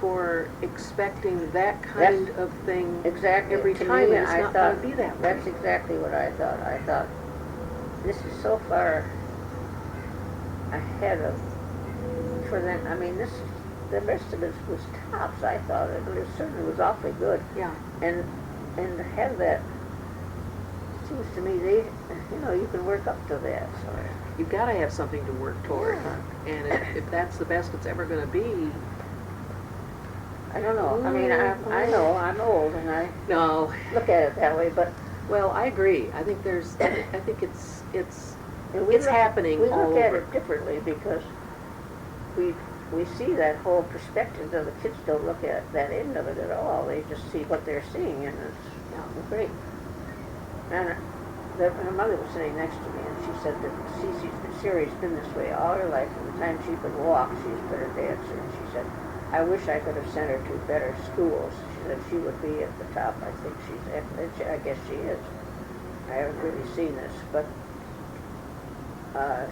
Speaker 1: for expecting that kind of thing
Speaker 2: Exactly.
Speaker 1: every
Speaker 2: To
Speaker 1: time,
Speaker 2: me,
Speaker 1: and it's
Speaker 2: I
Speaker 1: not
Speaker 2: thought
Speaker 1: going to be that way.
Speaker 2: that's exactly what I thought. I thought this is so far ahead of for them. I mean, the rest of it was tops. I thought it certainly was awfully good.
Speaker 1: Yeah.
Speaker 2: And to have that seems to me you can work up to that. So
Speaker 1: You've got to have something to work toward.
Speaker 2: Yeah.
Speaker 1: And if that's the best it's ever going to be,
Speaker 2: I don't know. I mean, I know I'm old and I
Speaker 1: no.
Speaker 2: look at it that way, but
Speaker 1: Well, I agree. I think it's
Speaker 2: and we
Speaker 1: It's
Speaker 2: look-
Speaker 1: happening
Speaker 2: We
Speaker 1: all
Speaker 2: look at
Speaker 1: over.
Speaker 2: it differently because we see that whole perspective. The kids don't look at that end of it at all. They just see what they're seeing, and it's great. And her mother was sitting next to me, and she said that Siri's been this way all her life. From the time she could walk, she's been a dancer. And she said, I wish I could have sent her to better schools. She said she would be at the top. I think I guess she is. I haven't really seen this, but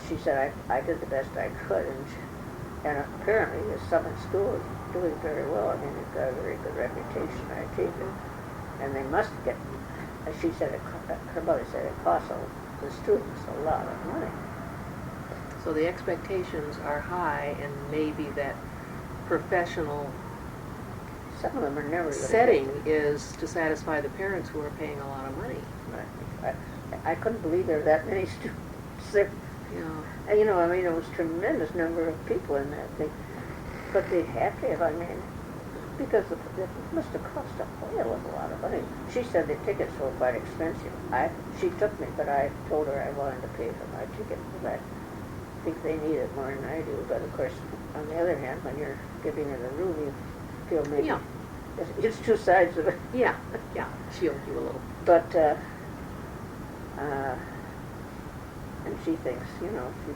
Speaker 2: she said I did the best I could, and apparently the Summit School is doing very well. I mean, they've got a very good reputation, I take it, and they must get. She said her mother said it costs the students a lot of money.
Speaker 1: so the expectations are high, and maybe that professional
Speaker 2: Some of them are never going to
Speaker 1: setting is to satisfy the parents who are paying a lot of money.
Speaker 2: I couldn't believe there were that many students there.
Speaker 1: Yeah.
Speaker 2: And, I mean, it was a tremendous number of people in that thing. But they had to have, I mean, because it must have cost a whale of a lot of money. She said the tickets were quite expensive. She took me, but I told her I wanted to pay for my ticket because I think they need it more than I do. But of course, on the other hand, when you're giving her the room, you feel maybe
Speaker 1: Yeah.
Speaker 2: it's two sides of it.
Speaker 1: Yeah, shield you a little.
Speaker 2: But, and she thinks, she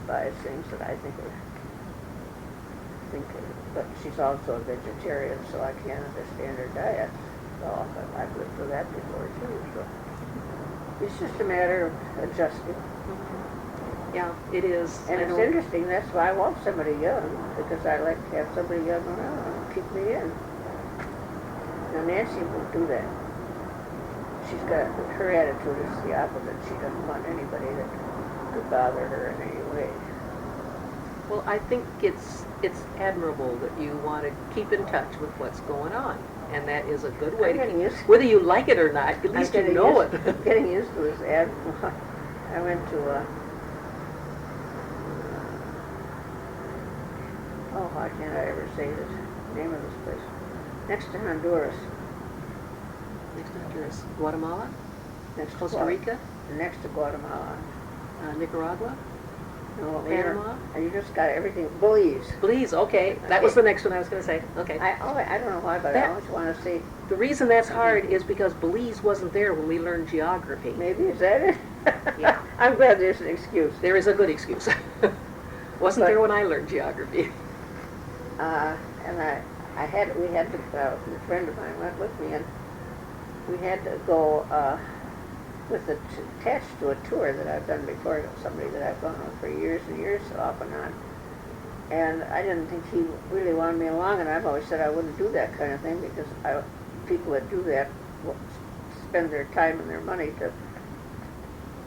Speaker 2: buys things that I think but she's also a vegetarian, so I can't understand her diet. So I've lived through that before too. So it's just a matter of adjusting.
Speaker 1: Yeah, it is.
Speaker 2: And it's interesting. That's why I want somebody young, because I like to have somebody young around and keep me in. Now Nancy won't do that. She's got, her attitude is the opposite. She doesn't want anybody that could bother her in any way.
Speaker 1: Well, I think it's admirable that you want to keep in touch with what's going on, and that is a good way
Speaker 2: I'm
Speaker 1: to
Speaker 2: getting used,
Speaker 1: whether you like it or not, at least you know it.
Speaker 2: I'm getting used to this admirable. I went to oh, how can't I ever say this name of this place? Next to Honduras.
Speaker 1: Next to Honduras, Guatemala,
Speaker 2: Next to
Speaker 1: Costa Rica,
Speaker 2: Next to Guatemala.
Speaker 1: Nicaragua,
Speaker 2: No,
Speaker 1: Panama.
Speaker 2: You just got everything. Belize.
Speaker 1: Belize. Okay, that was the next one I was going to say. Okay.
Speaker 2: I don't know why, but I always want to say.
Speaker 1: The reason that's hard is because Belize wasn't there when we learned geography.
Speaker 2: Maybe, is that it?
Speaker 1: Yeah.
Speaker 2: I'm glad there's an excuse.
Speaker 1: There is a good excuse. Wasn't there when I learned geography.
Speaker 2: And we had to, a friend of mine went with me, and we had to go attached to a tour that I've done before, somebody that I've gone on for years and years, off and on. And I didn't think he really wanted me along, and I've always said I wouldn't do that kind of thing because people that do that will spend their time and their money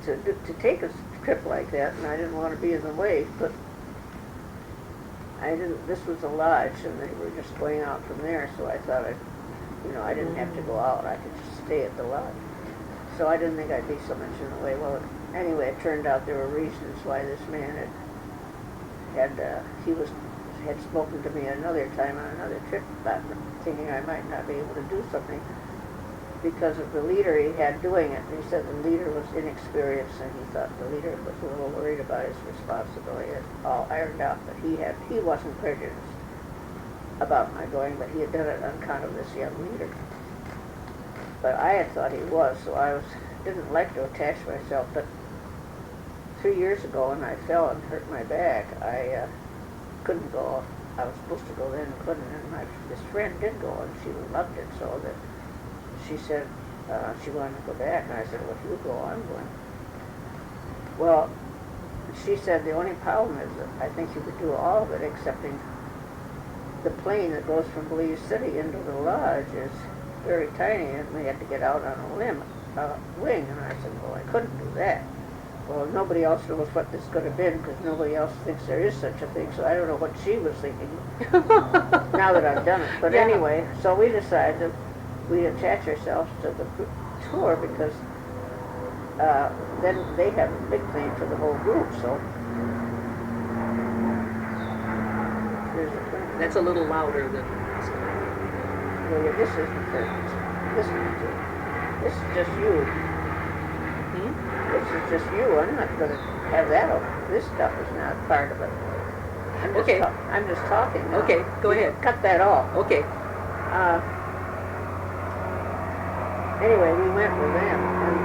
Speaker 2: to take a trip like that, and I didn't want to be in the way. But this was a lodge, and they were just going out from there, so I thought I didn't have to go out. I could just stay at the lodge. So I didn't think I'd be so much in the way. Well, anyway, it turned out there were reasons why this man had spoken to me another time on another trip about thinking I might not be able to do something because of the leader he had doing it. And he said the leader was inexperienced, and he thought the leader was a little worried about his responsibility. It all ironed out, but he wasn't prejudiced about my going, but he had done it on account of this young leader. But I had thought he was, so didn't like to attach myself. But 3 years ago, when I fell and hurt my back, I couldn't go. I was supposed to go then and couldn't, and this friend did go, and she loved it so that she said she wanted to go back, and I said, well, if you go, I'm going. Well, she said the only problem is that I think you could do all of it excepting the plane that goes from Belize City into the lodge is very tiny, and we had to get out on a wing, and I said, well, I couldn't do that. Well, nobody else knows what this could have been because nobody else thinks there is such a thing, so I don't know what she was thinking now that I've done it. But
Speaker 1: yeah.
Speaker 2: Anyway, so we decided we'd attach ourselves to the tour because then they have a big plane for the whole group, so there's a plane.
Speaker 1: That's a little louder than
Speaker 2: Well, yeah, this isn't perfect. This is just you. This is just you. I'm not going to have that over. This stuff is not part of it. I'm just talking now.
Speaker 1: Okay, go ahead.
Speaker 2: Cut that off.
Speaker 1: Okay.
Speaker 2: Anyway, we went with them, and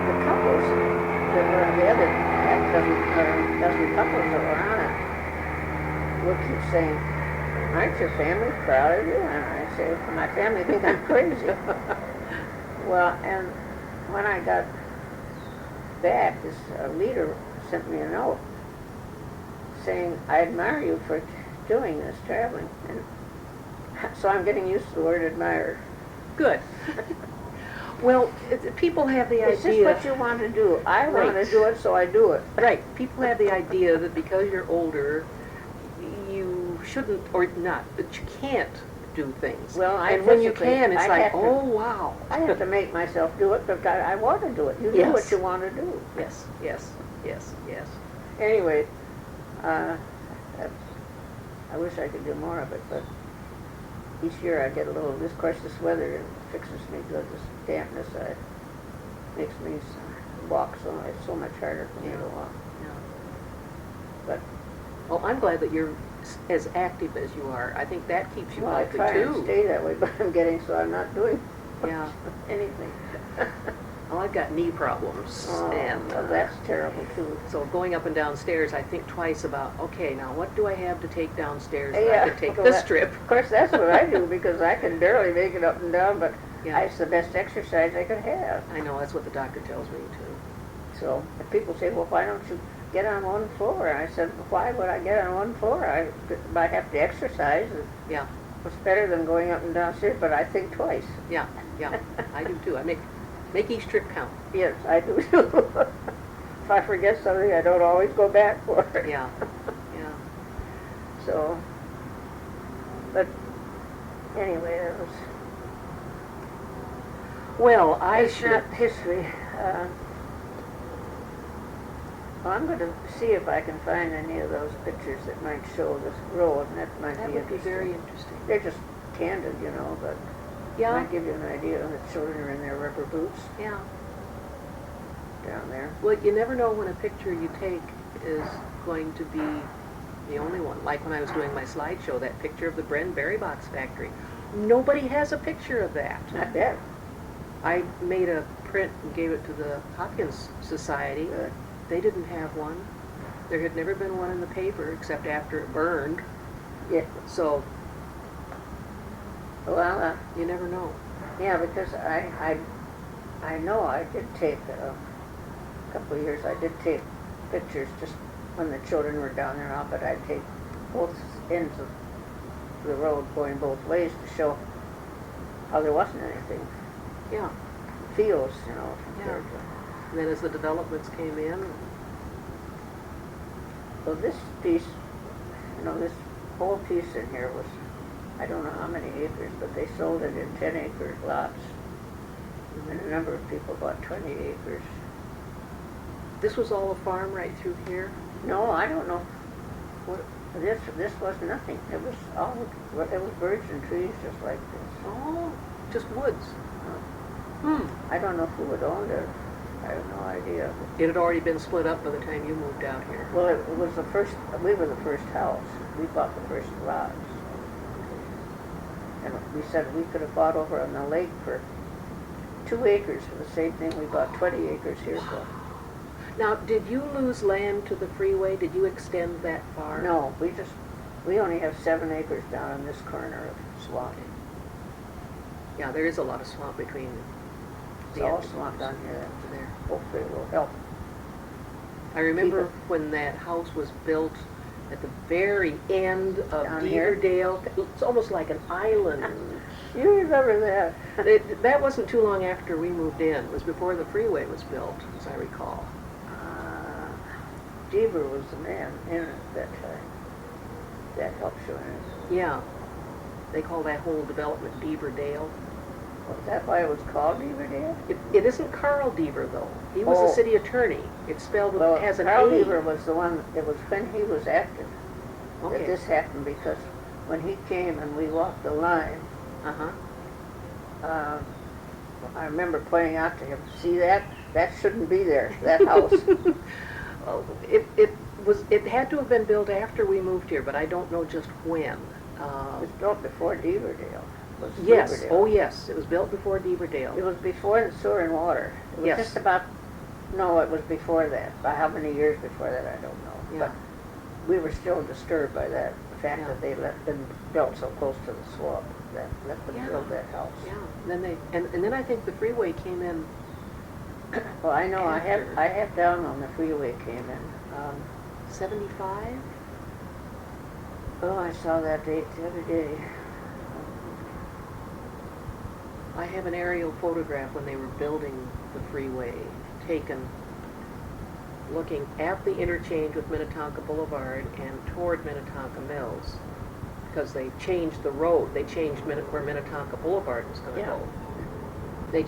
Speaker 2: the couples that were on the other dozen couples that were on it will keep saying, aren't your family proud of you? And I say, my family think I'm crazy. Well, and when I got back, this leader sent me a note saying, I admire you for doing this traveling. And so I'm getting used to the word admire.
Speaker 1: Good. Well, people have the idea...
Speaker 2: It's just what you want to do. I want to do it, so I do it.
Speaker 1: Right. People have the idea that because you're older, you shouldn't, or not, that you can't do things.
Speaker 2: Well,
Speaker 1: and when you can, it's like, oh, wow.
Speaker 2: I have to make myself do it, but I want to do it. You do what you want to do.
Speaker 1: Yes, yes, yes, yes.
Speaker 2: Anyway, I wish I could do more of it, but each year I get a little, of course this weather fixes me good, this dampness makes me walk it's so much harder for me to walk.
Speaker 1: Yeah.
Speaker 2: But
Speaker 1: well, I'm glad that you're as active as you are. I think that keeps you healthy
Speaker 2: too. I try
Speaker 1: too.
Speaker 2: and stay that way, but I'm getting so I'm not doing anything.
Speaker 1: Well, I've got knee problems, and
Speaker 2: that's terrible too.
Speaker 1: So going up and down stairs, I think twice about, okay, now what do I have to take downstairs that
Speaker 2: Yeah.
Speaker 1: I could take this trip?
Speaker 2: Of course, that's what I do because I can barely make it up and down, but it's the best exercise I could have.
Speaker 1: I know, that's what the doctor tells me too.
Speaker 2: So if people say, well, why don't you get on one floor? And I said, well, why would I get on one floor? I have to exercise.
Speaker 1: Yeah.
Speaker 2: It's better than going up and down stairs, but I think twice.
Speaker 1: Yeah, yeah, I do too. I make each trip count.
Speaker 2: Yes, I do too. If I forget something, I don't always go back for it.
Speaker 1: Yeah, yeah.
Speaker 2: So, but anyway, that was
Speaker 1: Well, I
Speaker 2: it's
Speaker 1: should.
Speaker 2: not history. Well, I'm going to see if I can find any of those pictures that might show this road, and that might
Speaker 1: That
Speaker 2: be
Speaker 1: would be
Speaker 2: interesting.
Speaker 1: very interesting.
Speaker 2: They're just candid, you know, but
Speaker 1: Yeah,
Speaker 2: might give you an idea. The children are in their rubber boots
Speaker 1: yeah.
Speaker 2: down there.
Speaker 1: Well, you never know when a picture you take is going to be the only one. Like when I was doing my slideshow, that picture of the Bren Berry Box factory. Nobody has a picture of that.
Speaker 2: I bet.
Speaker 1: I made a print and gave it to the Hopkins Society.
Speaker 2: Good.
Speaker 1: They didn't have one. There had never been one in the paper except after it burned.
Speaker 2: Yeah.
Speaker 1: So
Speaker 2: Well,
Speaker 1: you never know.
Speaker 2: yeah, because I know I did take a couple of years. I did take pictures just when the children were down there off, but I'd take both ends of the road going both ways to show how there wasn't anything.
Speaker 1: Yeah.
Speaker 2: Fields, you know, compared
Speaker 1: And then as the developments came in,
Speaker 2: to. So this piece, you know, this whole piece in here was, I don't know how many acres, but they sold it in 10-acre lots. And a number of people bought 20 acres.
Speaker 1: this was all a farm right through here.
Speaker 2: No, I don't know. What, this was nothing. It was all, it was birds and trees just like this.
Speaker 1: Oh, just woods. Hmm.
Speaker 2: I don't know who had owned it. I have no idea.
Speaker 1: It had already been split up by the time you moved out here.
Speaker 2: Well, it was the first, we were the first house. We bought the first lots. And we said we could have bought over on the lake for 2 acres for the same thing we bought 20 acres here for.
Speaker 1: Now, did you lose land to the freeway? Did you extend that far?
Speaker 2: No, we only have 7 acres down in this corner of swamp.
Speaker 1: Yeah, there is a lot of swamp between
Speaker 2: It's
Speaker 1: the
Speaker 2: all
Speaker 1: end
Speaker 2: swamp down here.
Speaker 1: to there.
Speaker 2: Hopefully it will help.
Speaker 1: I remember
Speaker 2: Keep
Speaker 1: when that house was built at the very end of
Speaker 2: Down here?
Speaker 1: Beaverdale. It's almost like an island.
Speaker 2: You remember that?
Speaker 1: That wasn't too long after we moved in. It was before the freeway was built, as I recall.
Speaker 2: Deaver was the man in it that time. That helps you in it.
Speaker 1: Yeah. They call that whole development Beaverdale.
Speaker 2: Was that why it was called Beaverdale?
Speaker 1: It isn't Carl Deaver, though. He was
Speaker 2: Oh.
Speaker 1: the city attorney. It's spelled with,
Speaker 2: Well,
Speaker 1: has an
Speaker 2: Carl
Speaker 1: A.
Speaker 2: Deaver was the one, it was when he was active that
Speaker 1: Okay.
Speaker 2: this happened, because when he came and we walked the line,
Speaker 1: Uh-huh.
Speaker 2: I remember pointing out to him, see that? That shouldn't be there, that house.
Speaker 1: Oh, it had to have been built after we moved here, but I don't know just when.
Speaker 2: It was built before Beaverdale. Was
Speaker 1: Yes,
Speaker 2: Beaverdale.
Speaker 1: oh yes, it was built before
Speaker 2: It
Speaker 1: Beaverdale.
Speaker 2: was before the sewer and water. It was
Speaker 1: Yes.
Speaker 2: just about, no, it was before that. By how many years before that, I don't know.
Speaker 1: Yeah.
Speaker 2: But we were still disturbed by that, the fact
Speaker 1: Yeah.
Speaker 2: that they let them built so close to the swamp, that let them
Speaker 1: Yeah.
Speaker 2: build that house.
Speaker 1: Yeah, and then I think the freeway came in.
Speaker 2: Well, I know,
Speaker 1: After.
Speaker 2: I have down on the freeway came in.
Speaker 1: 75?
Speaker 2: Oh, I saw that date the other day.
Speaker 1: I have an aerial photograph when they were building the freeway, taken looking at the interchange with Minnetonka Boulevard and toward Minnetonka Mills, because they changed the road. They changed where Minnetonka Boulevard was going to
Speaker 2: Yeah.
Speaker 1: go.